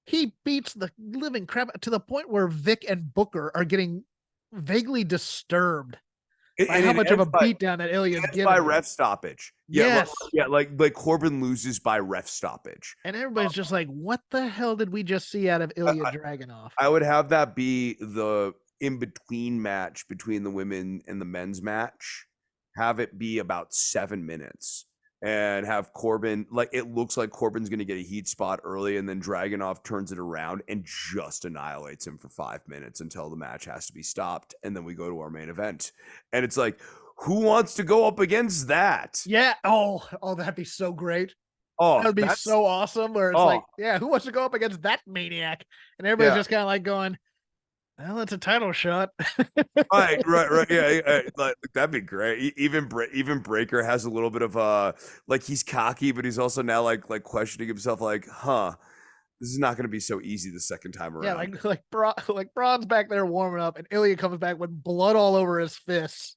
He beats the living crap to the point where Vic and Booker are getting vaguely disturbed by how much of a beatdown that Ilya's given. By ref stoppage. Yes. Yeah, like Corbin loses by ref stoppage. And everybody's just like, what the hell did we just see out of Ilya Dragunov? I would have that be the in-between match between the women and the men's match. Have it be about 7 minutes. And have Corbin, like, it looks like Corbin's going to get a heat spot early, and then Dragunov turns it around and just annihilates him for 5 minutes until the match has to be stopped. And then we go to our main event. And it's like, who wants to go up against that? Yeah. Oh, that'd be so great. Oh, that would be so awesome. Where it's like, yeah, who wants to go up against that maniac? And everybody's just kind of like going, well, it's a title shot. right. Yeah, like, that'd be great. Even Breaker has a little bit of like, he's cocky, but he's also now like questioning himself, like, this is not going to be so easy the second time around. Yeah, like Braun's back there warming up, and Ilya comes back with blood all over his fists,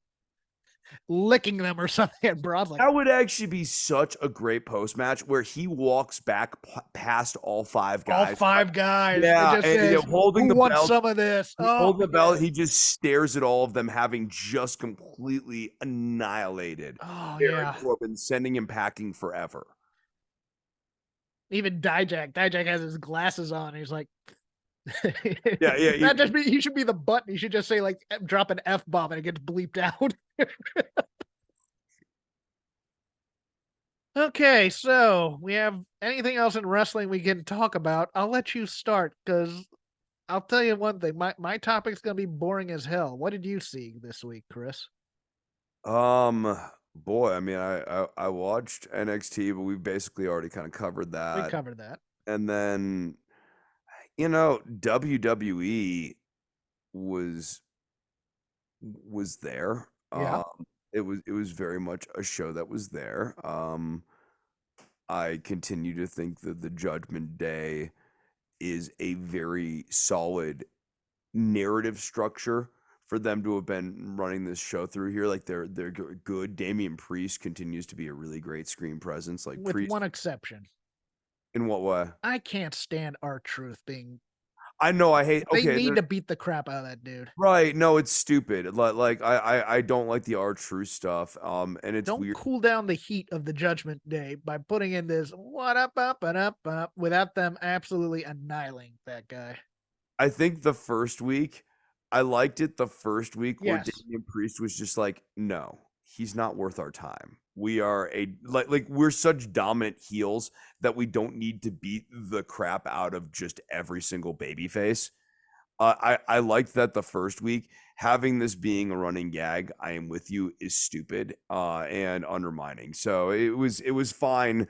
licking them or something. And Braun's like, that would actually be such a great post match where he walks back past all 5 guys. All 5 guys. Yeah, and says, holding who the wants belt. Some of this. Holding the belt, he just stares at all of them, having just completely annihilated Baron Corbin, sending him packing forever. Even Dijak has his glasses on. He's like, yeah. He should be the button. He should just say, like, drop an F-bomb and it gets bleeped out. Okay, so we have anything else in wrestling we can talk about? I'll let you start, because I'll tell you one thing. My topic's gonna be boring as hell. What did you see this week, Chris? Boy, I mean, I watched NXT, but we basically already kind of covered We that. covered that. And then, WWE was there. Yeah. It was very much a show that was there. I continue to think that the Judgment Day is a very solid narrative structure for them to have been running this show through here. Like they're good. Damian Priest continues to be a really great screen presence. Like With Priest, one exception. in what way? I can't stand R-Truth being I know I hate. they Okay, need to beat the crap out of that dude. right? No, it's stupid. Like I don't like the R True stuff. And it's Don't weird. cool down the heat of the Judgment Day by putting in this what up without them absolutely annihilating that guy. I think the first week, I liked it the first week where Yes. Damian Priest was just like, no, he's not worth our time. We are like we're such dominant heels that we don't need to beat the crap out of just every single baby face. I liked that the first week. Having this being a running gag, I am with you, is stupid and undermining. So it was fine.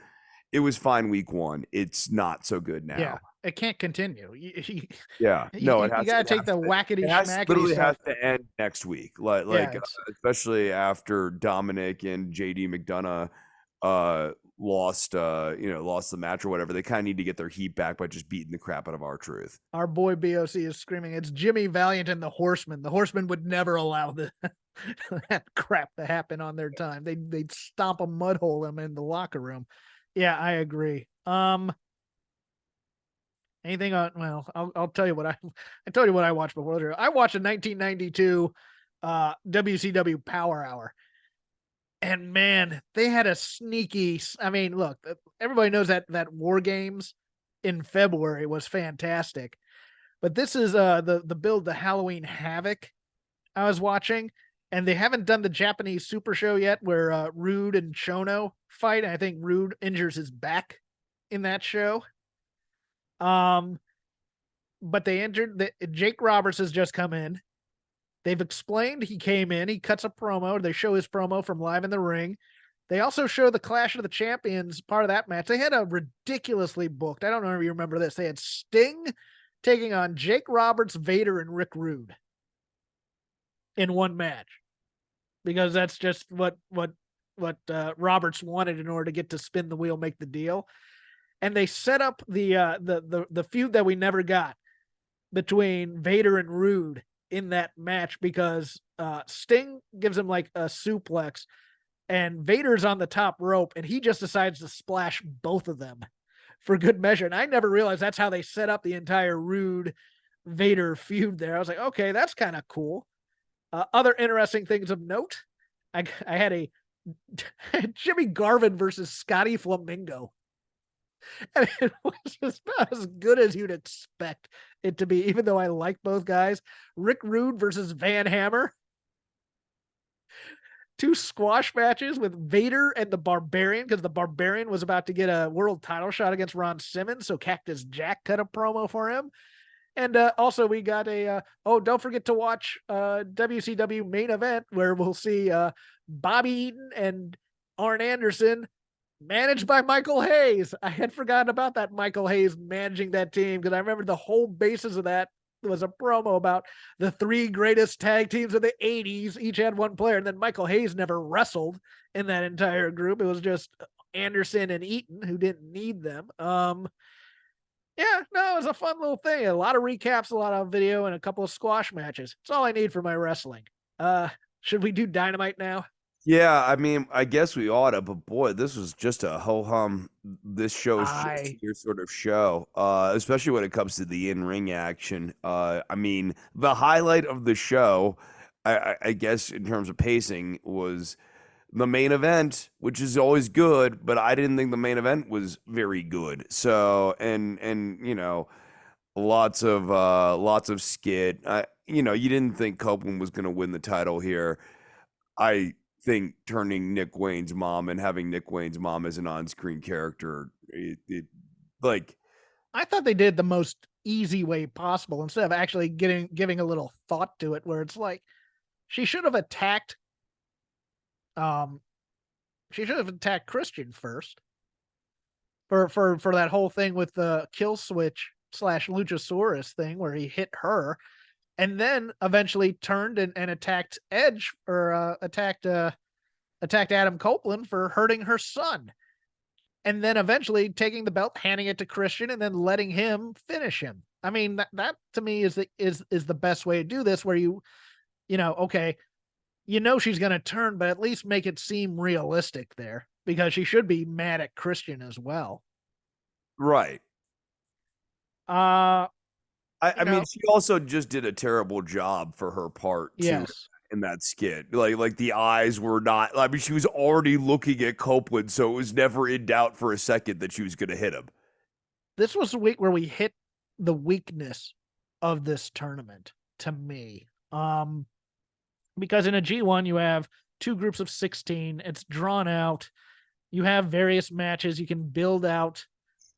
It was fine week one. It's not so good Yeah. now. It can't continue. Yeah. No, it You has gotta it take has the to whackety it has schmackety literally has stuff. to end next week. Like Yeah, like it's especially after Dominic and JD McDonough lost lost the match or whatever. They kind of need to get their heat back by just beating the crap out of our truth. our boy BOC is screaming, it's Jimmy Valiant and the Horseman. The Horseman would never allow that crap to happen on their time. They'd stomp a mud hole them in the locker room. Yeah, I agree. Anything on? Well, I'll tell you what I told you what I watched before. I watched a 1992 WCW Power Hour, and man, they had a sneaky. I mean, look, everybody knows that War Games in February was fantastic, but this is the build to Halloween Havoc I was watching, and they haven't done the Japanese Super Show yet, where Rude and Chono fight. And I think Rude injures his back in that show. Um, but they injured Jake Roberts has just come in. They've explained he came in, he cuts a promo, they show his promo from Live in the Ring. They also show the Clash of the Champions part of that match. They had a ridiculously booked. I don't know if you remember this. They had Sting taking on Jake Roberts, Vader, and Rick Rude in one match because that's just what Roberts wanted in order to get to spin the wheel, make the deal. And they set up the feud that we never got between Vader and Rude in that match because Sting gives him like a suplex and Vader's on the top rope and he just decides to splash both of them for good measure. And I never realized that's how they set up the entire Rude Vader feud there. I was like, okay, that's kind of cool. Other interesting things of note, I had a Jimmy Garvin versus Scotty Flamingo. And it was just about as good as you'd expect it to be, even though I like both guys. Rick Rude versus Van Hammer. Two squash matches with Vader and the Barbarian, because the Barbarian was about to get a world title shot against Ron Simmons. So Cactus Jack cut a promo for him. And also we got don't forget to watch WCW main event where we'll see Bobby Eaton and Arn Anderson managed by Michael Hayes. I had forgotten about that Michael Hayes managing that team because I remember the whole basis of that was a promo about the three greatest tag teams of the 80s. Each had one player, and then Michael Hayes never wrestled in that entire group. It was just Anderson and Eaton who didn't need them. Yeah, no, it was a fun little thing. A lot of recaps, a lot of video, and a couple of squash matches. It's all I need for my wrestling. Should we do Dynamite now? Yeah, I mean, I guess we ought to, but boy, this was just a ho hum. This show is just I your sort of show, especially when it comes to the in ring action. I mean, the highlight of the show, I guess, in terms of pacing, was the main event, which is always good, but I didn't think the main event was very good. So, and lots of skit. You didn't think Copeland was going to win the title here. I think turning Nick Wayne's mom and having Nick Wayne's mom as an on-screen character, like I thought they did the most easy way possible instead of actually giving a little thought to it, where it's like she should have attacked She should have attacked Christian first for that whole thing with the kill switch slash Luchasaurus thing where he hit her, and then eventually turned and attacked Edge or attacked Adam Copeland for hurting her son, and then eventually taking the belt, handing it to Christian, and then letting him finish him. I mean, that to me is the best way to do this, where okay, she's going to turn, but at least make it seem realistic there, because she should be mad at Christian as well. Right. Uh, I mean, she also just did a terrible job for her part too. yes. In that skit. Like the eyes were not, I mean, she was already looking at Copeland, so it was never in doubt for a second that she was going to hit him. This was the week where we hit the weakness of this tournament to me. Because in a G1 you have 2 groups of 16, it's drawn out. You have various matches, you can build out,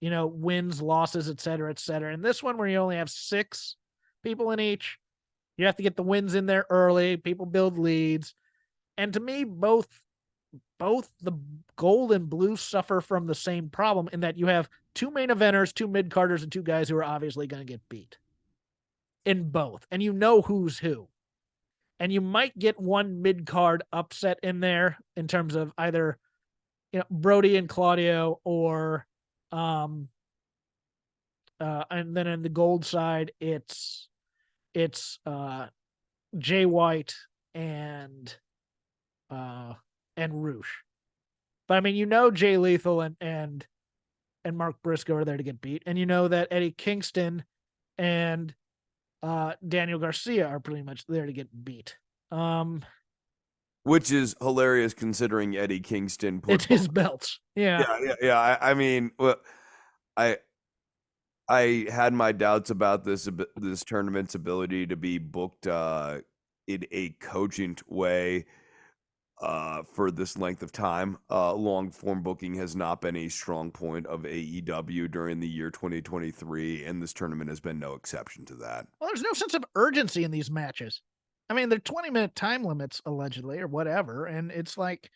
wins, losses, etc., etc. And this one where you only have 6 people in each, you have to get the wins in there early. People build leads. And to me, both the gold and blue suffer from the same problem, in that you have 2 main eventers, 2 mid-carders, and 2 guys who are obviously going to get beat in both. And you know who's who. And you might get one mid-card upset in there in terms of either Brody and Claudio, or and then in the gold side it's Jay White and Roosh. But I mean, Jay Lethal and Mark Briscoe are there to get beat, and that Eddie Kingston and Daniel Garcia are pretty much there to get beat. Which is hilarious considering Eddie Kingston put it's his belts. Yeah. I mean, well, I had my doubts about this tournament's ability to be booked in a cogent way for this length of time. Long form booking has not been a strong point of AEW during the year 2023, and this tournament has been no exception to that. Well, there's no sense of urgency in these matches. I mean, they're 20-minute time limits allegedly, or whatever, and it's like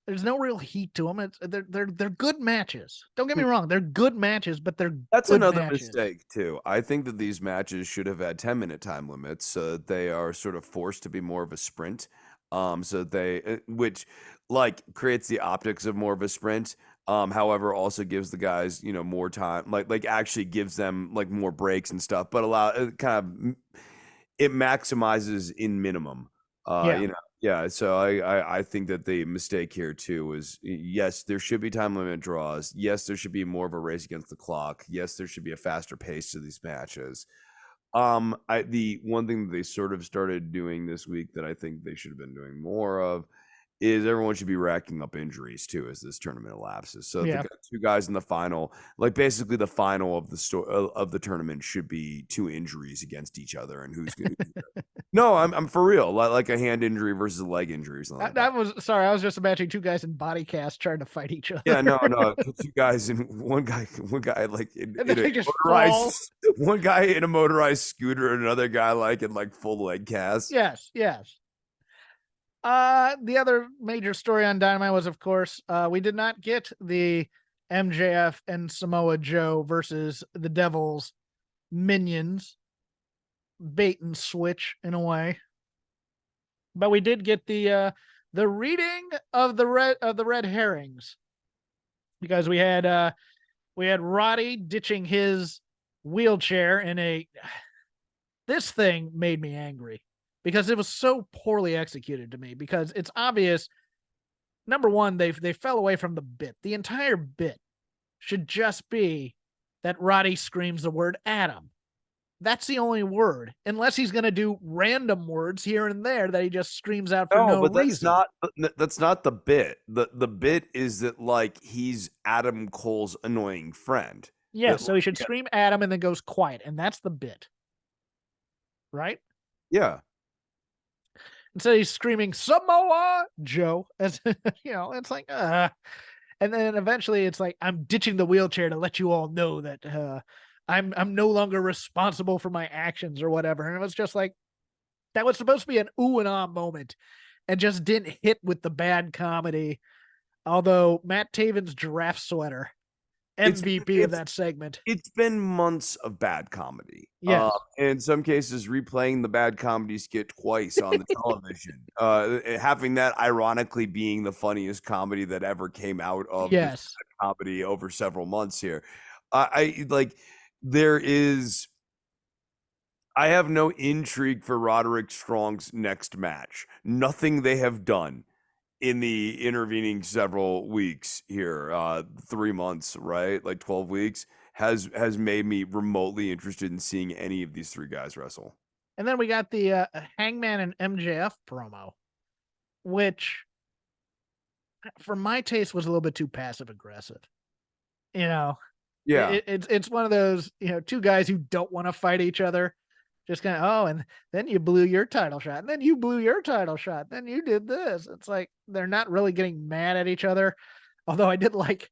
there's no real heat to them. They're good matches. Don't get me wrong, they're good matches, but That's good another matches. mistake too. I think that these matches should have had 10-minute time limits, so they are sort of forced to be more of a sprint. So they, which like creates the optics of more of a sprint. However, also gives the guys more time, like actually gives them like more breaks and stuff, but it maximizes in minimum. So I think that the mistake here too is, yes, there should be time limit draws. Yes, there should be more of a race against the clock. Yes, there should be a faster pace to these matches. The one thing that they sort of started doing this week that I think they should have been doing more of is everyone should be racking up injuries too as this tournament elapses. So the 2 guys in the final, like basically the final of the tournament, should be 2 injuries against each other, and who's going to. No, I'm for real. Like a hand injury versus a leg injury or something. Like that. I was just imagining 2 guys in body cast trying to fight each other. Yeah, no, 2 guys in one guy like in a one guy in a motorized scooter, and another guy like in like full leg cast. Yes. The other major story on Dynamite was, of course, we did not get the MJF and Samoa Joe versus the Devil's minions bait and switch in a way, but we did get the reading of the red herrings, because we had Roddy ditching his wheelchair in this thing made me angry, because it was so poorly executed to me, because it's obvious, number one, they fell away from the bit. The entire bit should just be that Roddy screams the word Adam. That's the only word, unless he's going to do random words here and there that he just screams out for no reason. That's not the bit. The bit is that like he's Adam Cole's annoying friend. Yeah, so he should scream Adam and then goes quiet, and that's the bit. Right? Yeah. Instead he's screaming Samoa Joe, as it's like and then eventually it's like, I'm ditching the wheelchair to let you all know that I'm no longer responsible for my actions or whatever. And it was just like, that was supposed to be an ooh and ah moment, and just didn't hit with the bad comedy. Although Matt Taven's giraffe sweater, It's MVP of it's that segment. it's been months of bad comedy. Yes. In some cases, replaying the bad comedy skit twice on the television. Having that ironically being the funniest comedy that ever came out of this Yes. bad comedy over several months here. I like there is. I have no intrigue for Roderick Strong's next match. Nothing they have done in the intervening several weeks here, 3 months, right? Like 12 weeks has made me remotely interested in seeing any of these three guys wrestle. And then we got the Hangman and MJF promo, which for my taste was a little bit too passive aggressive. You know, Yeah. it's one of those, two guys who don't want to fight each other. Just kind of, oh, and then you blew your title shot, and then you blew your title shot, then you did this. It's like they're not really getting mad at each other. Although I did like,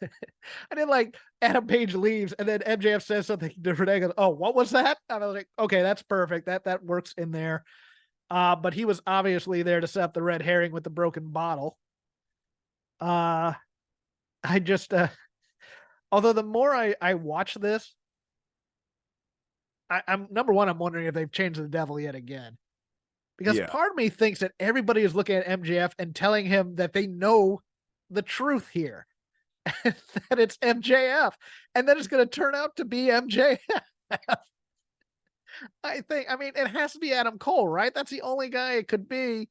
I did like Adam Page leaves, and then MJF says something different. I go, oh, what was that? And I was like, okay, that's perfect. That works in there. But he was obviously there to set up the red herring with the broken bottle. Uh, I just, although the more I watch this, I'm number one. I'm wondering if they've changed the devil yet again, because Yeah. part of me thinks that everybody is looking at MJF and telling him that they know the truth here, and that it's MJF, and then it's going to turn out to be MJF. I mean, it has to be Adam Cole, right? That's the only guy it could be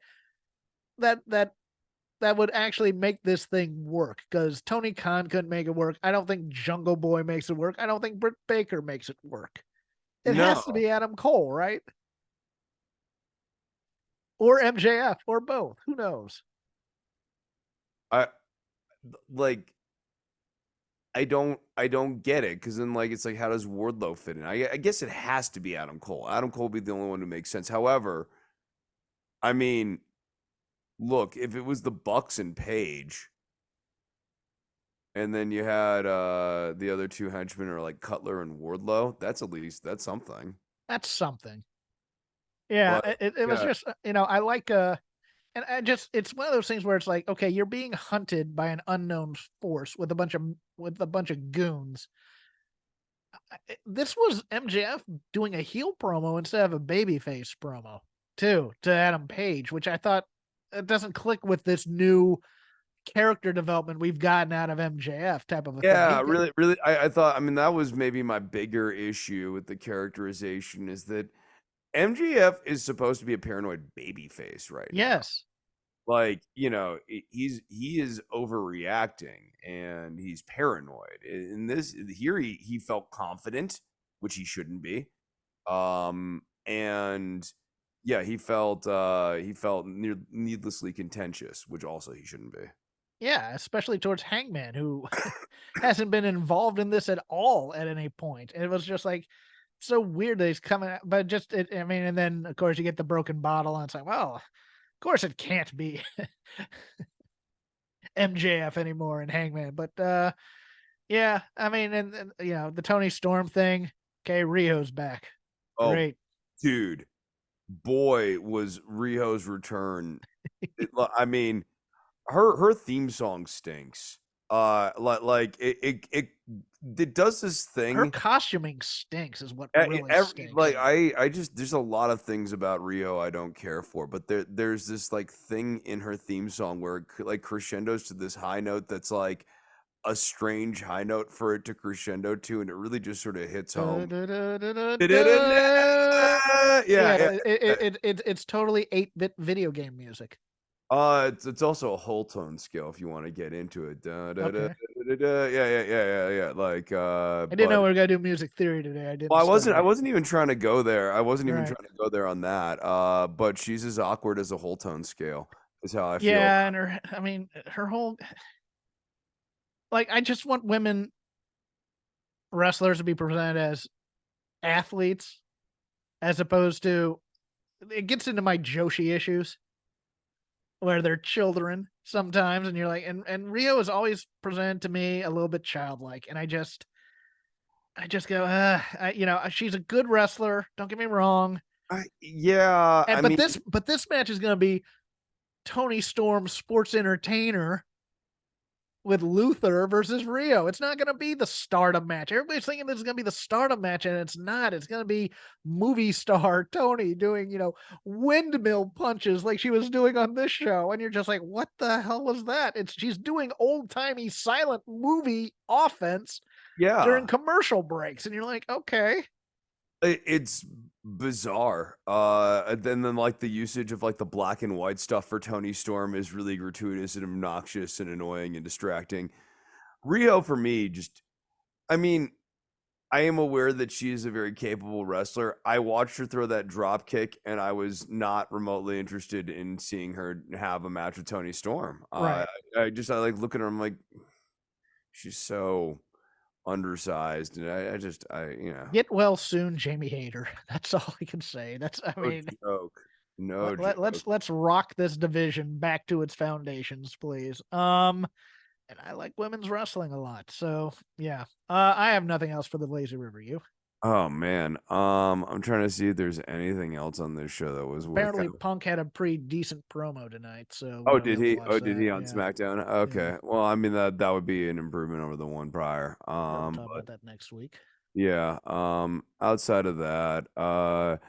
that would actually make this thing work. Because Tony Khan couldn't make it work. I don't think Jungle Boy makes it work. I don't think Britt Baker makes it work. It has to No. be Adam Cole, right? Or MJF, or both. Who knows? I like I don't get it because then like it's like how does Wardlow fit in? I guess it has to be Adam Cole. Adam Cole would be the only one who makes sense. However, I mean, look, if it was the Bucks and Page, and then you had the other two henchmen are like Cutler and Wardlow, that's something. That's something. Yeah, But it was yeah, just, I like, and I just, it's one of those things where it's like, okay, you're being hunted by an unknown force with a bunch of goons. This was MJF doing a heel promo instead of a babyface promo too to Adam Page, which I thought it doesn't click with this new character development we've gotten out of MJF type of a thing. yeah, really, really. I thought. I mean, that was maybe my bigger issue with the characterization is that MJF is supposed to be a paranoid babyface right now. Yes. Like, he is overreacting and he's paranoid. In this here he felt confident, which he shouldn't be. And yeah, he felt needlessly contentious, which also he shouldn't be. Yeah, especially towards Hangman, who hasn't been involved in this at all at any point. And it was just like so weird that he's coming out, but just I mean, and then of course you get the broken bottle, and it's like, well, of course it can't be MJF anymore and Hangman. But yeah, I mean, and the Tony Storm thing. Okay, Rio's back. Oh, Great. dude, boy, was Riho's return. I mean, her theme song stinks. Like it does this Her thing. costuming stinks, is what E- really Every stinks. like I just there's a lot of things about Rio I don't care for, but there's this like thing in her theme song where like crescendos to this high note that's like a strange high note for it to crescendo to, and it really just sort of hits home. Yeah, Yeah, yeah. it's totally 8-bit video game music. It's also a whole tone scale if you want to get into it. Okay. Yeah. Like, I didn't know but we were gonna do music theory today. I well, didn't I study. wasn't even trying to go there. I wasn't even Right. trying to go there on that. But she's as awkward as a whole tone scale is how I feel. Yeah, and I mean, her whole, like, I just want women wrestlers to be presented as athletes as opposed to, it gets into my Joshi issues where they're children sometimes, and you're like, and Rio is always presented to me a little bit childlike, and I just go, she's a good wrestler. Don't get me wrong. Yeah, And I mean, but this match is going to be Tony Storm, sports entertainer, with Luther versus Rio. It's not going to be the stardom match. Everybody's thinking this is going to be the stardom match, and it's not. It's going to be movie star Tony doing, windmill punches like she was doing on this show. And you're just like, what the hell was that? She's doing old timey silent movie offense during Yeah. commercial breaks. And you're like, okay. It's bizarre. And then like the usage of like the black and white stuff for Tony Storm is really gratuitous and obnoxious and annoying and distracting. Rio for me just I mean, I am aware that she is a very capable wrestler. I watched her throw that drop kick and I was not remotely interested in seeing her have a match with Tony Storm. Right. I like look at her, I'm like, she's so undersized and Get well soon, Jamie Hayter. That's all I can say. I no mean, joke. No let, let, joke. let's rock this division back to its foundations, please. And I like women's wrestling a lot. So yeah, I have nothing else for the lazy review. Oh man. I'm trying to see if there's anything else on this show that was worth Apparently, kind of. Punk had a pretty decent promo tonight, so we Oh, might be did able to he? watch Oh, did that. he on Yeah, SmackDown? yeah. Okay. Well, I mean that would be an improvement over the one prior. Sure, we'll talk But about that next week. yeah. Outside of that,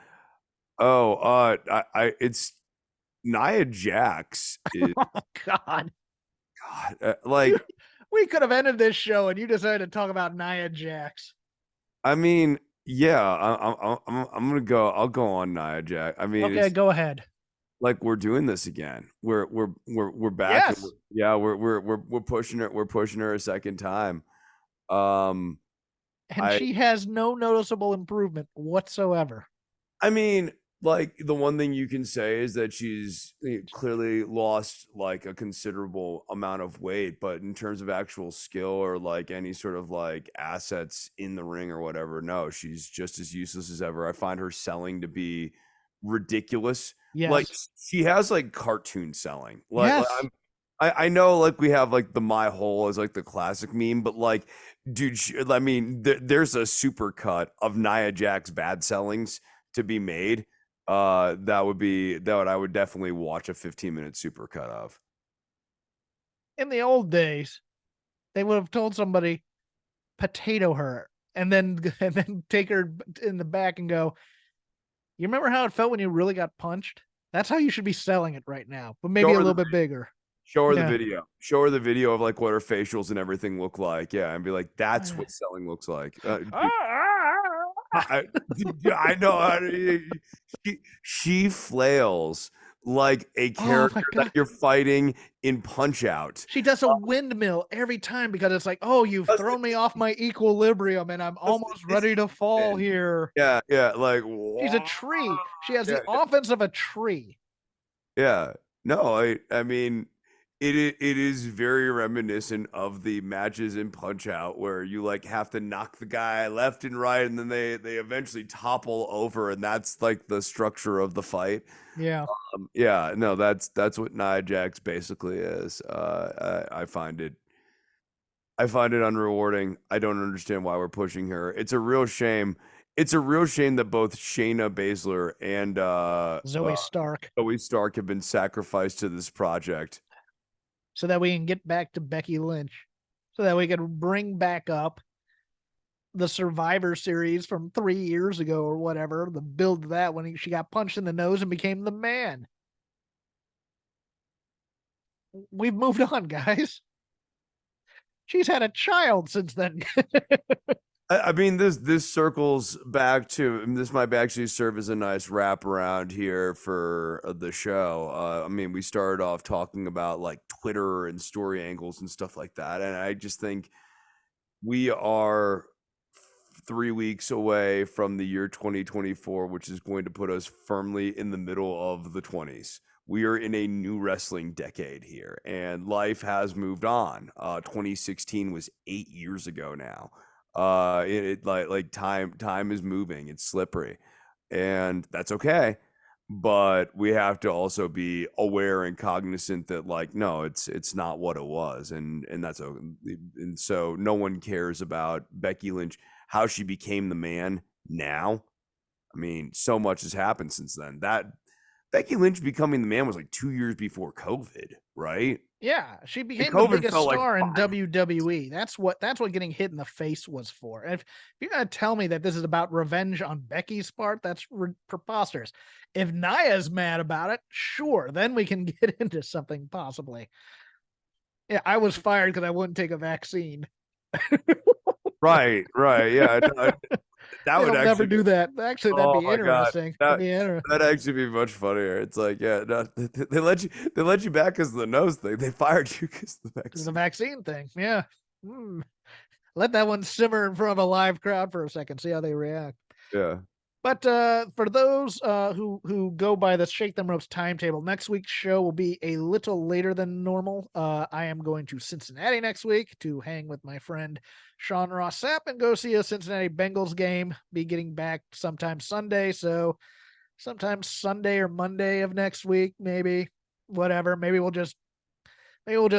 it's Nia Jax is Oh God, God, you, like we could have ended this show, and you decided to talk about Nia Jax. I mean, yeah, I'm gonna go. I'll go on Nia Jax. I mean, Okay, it's go ahead. like we're doing this again. We're back and Yes, we're pushing her. We're pushing her a second time. Um, and I she has no noticeable improvement whatsoever. I mean, like the one thing you can say is that she's clearly lost like a considerable amount of weight, but in terms of actual skill or like any sort of like assets in the ring or whatever, no, she's just as useless as ever. I find her selling to be ridiculous. Like Yes, she has like cartoon selling. Like yes. I know like we have like the my hole as like the classic meme, but like dude, I mean, there's a super cut of Nia Jax bad sellings to be made, I would definitely watch a 15-minute supercut of. In the old days, they would have told somebody potato her and then and then take her in the back and go, "You remember how it felt when you really got punched? That's how you should be selling it right now, but maybe Show a her the little bit bigger." show her the Yeah. video. Show her the video of like what her facials and everything look like. Yeah, and be like, that's what selling looks like. Dude, I, I know she flails like a Oh my character that god. you're fighting in Punch Out. She does a windmill every time because it's like, "Oh, you've Just thrown me off my equilibrium and I'm just almost this ready to fall instant. here." Yeah, like She's a wow. tree. She has Yeah, the offense of a tree. yeah. No, I mean it is very reminiscent of the matches in Punch Out where you like have to knock the guy left and right and then they eventually topple over and that's like the structure of the fight. Yeah. Yeah, no, that's what Nia Jax basically is. I find it unrewarding. I don't understand why we're pushing her. It's a real shame. It's a real shame that both Shayna Baszler and Zoe Stark. Zoe Stark have been sacrificed to this project. So that we can get back to Becky Lynch. So that we can bring back up the Survivor series from 3 years ago or whatever, the build to that when she got punched in the nose and became the man. We've moved on, guys. She's had a child since then. I mean, this circles back to this might actually serve as a nice wraparound here for the show. I mean, we started off talking about like Twitter and story angles and stuff like that, and I just think we are 3 weeks away from the year 2024, which is going to put us firmly in the middle of the 20s. We are in a new wrestling decade here, and life has moved on. 2016 was 8 years ago now. Like time is moving. It's slippery, and that's okay. But we have to also be aware and cognizant that like no, it's not what it was, and that's a and so no one cares about Becky Lynch how she became the man now. I mean, so much has happened since then. That Becky Lynch becoming the man was like 2 years before COVID, right? Yeah, she And became the COVID biggest felt like star in 5. WWE. That's what getting hit in the face was for. And if you're gonna tell me that this is about revenge on Becky's part, that's preposterous. If Nia's mad about it, sure, then we can get into something possibly. Yeah, I was fired because I wouldn't take a vaccine. Right, yeah, no, that They would don't never actually be, do that. Actually, that'd oh be my god, interesting. That'd that be interesting. that'd actually be much funnier. It's like, yeah, no, they let you back 'cause of the nose thing. They fired you 'cause of the The vaccine. vaccine thing. Yeah. Hmm. Let that one simmer in front of a live crowd for a second. See how they react. Yeah. But for those who go by the Shake Them Ropes timetable, next week's show will be a little later than normal. I am going to Cincinnati next week to hang with my friend Sean Ross Sapp and go see a Cincinnati Bengals game. Be getting back sometime Sunday, so sometime Sunday or Monday of next week, maybe. Whatever. Maybe we'll just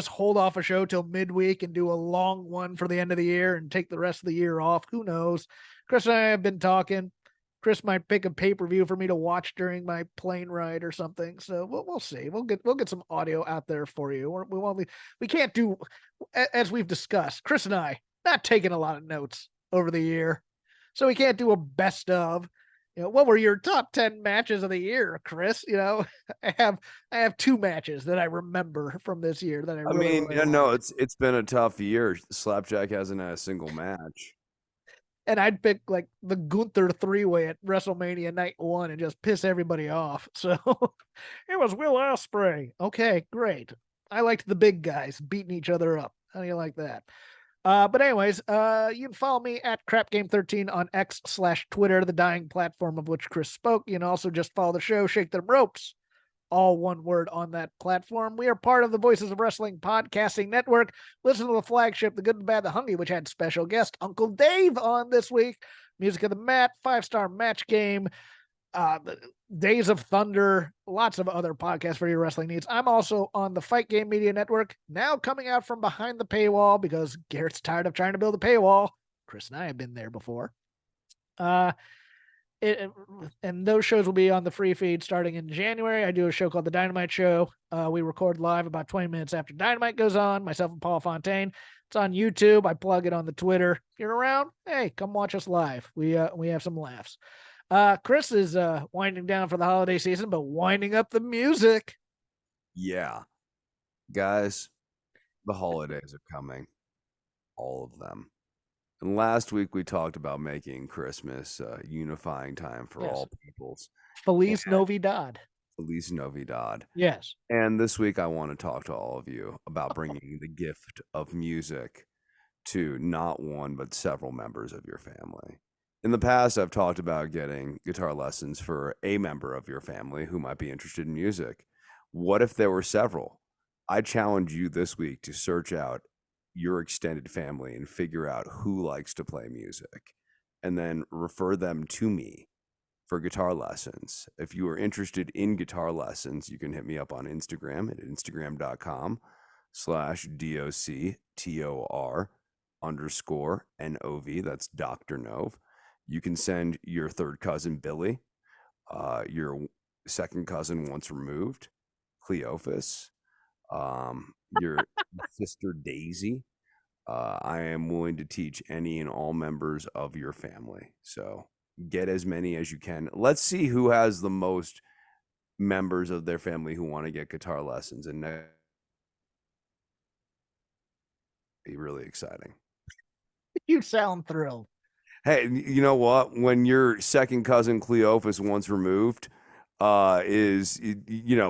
hold off a show till midweek and do a long one for the end of the year and take the rest of the year off. Who knows? Chris and I have been talking. Chris might pick a pay-per-view for me to watch during my plane ride or something. So we'll see. We'll get some audio out there for you. We can't do, as we've discussed. Chris and I not taking a lot of notes over the year, so we can't do a best of. What were your top 10 matches of the year, Chris? I have two matches that I remember from this year that I I really mean, really yeah, no, liked. it's been a tough year. Slapjack hasn't had a single match. And I'd pick like the Gunther three-way at WrestleMania Night 1 and just piss everybody off. So it was Will Ospreay. Okay, great. I liked the big guys beating each other up. How do you like that? But anyways, you can follow me at CrapGame13 on X/Twitter, the dying platform of which Chris spoke. You can also just follow the show, Shake Them Ropes, all one word on that platform. We are part of the Voices of Wrestling podcasting network. Listen to the flagship, The Good, the Bad, the Hungry, which had special guest Uncle Dave on this week. Music of the Mat, 5-Star Match Game, Days of Thunder, lots of other podcasts for your wrestling needs. I'm also on the Fight Game Media Network, now coming out from behind the paywall because Garrett's tired of trying to build a paywall. Chris and I have been there before. And those shows will be on the free feed starting in January. I do a show called The Dynamite Show. We record live about 20 minutes after Dynamite goes on, myself and Paul Fontaine. It's on YouTube. I plug it on the Twitter. If you're around, hey, come watch us live. We have some laughs. Chris is winding down for the holiday season, but winding up the music. Yeah. Guys, the holidays are coming. All of them. And last week we talked about making Christmas a unifying time for Yes. all peoples. Feliz And Navidad. Feliz Navidad. Yes. And this week I want to talk to all of you about bringing the gift of music to not one but several members of your family. In the past, I've talked about getting guitar lessons for a member of your family who might be interested in music. What if there were several? I challenge you this week to search out your extended family and figure out who likes to play music and then refer them to me for guitar lessons. If you are interested in guitar lessons, you can hit me up on Instagram at instagram.com/DOCTOR_NOV. That's Dr. Nove. You can send your third cousin Billy, your second cousin once removed, Cleophas, your sister Daisy. I am willing to teach any and all members of your family. So get as many as you can. Let's see who has the most members of their family who want to get guitar lessons, and that be really exciting. You sound thrilled. Hey, you know what? When your second cousin Cleophas once removed is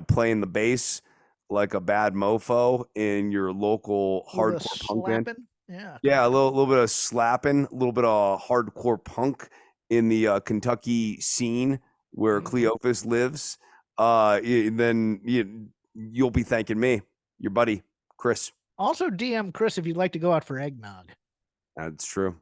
playing the bass like a bad mofo in your local A little bit of hardcore punk band. slapping. Yeah. Yeah, a little bit of slapping, a little bit of hardcore punk in the Kentucky scene where Cleophas lives. Then you'll be thanking me, your buddy Chris. Also DM Chris if you'd like to go out for eggnog. That's true.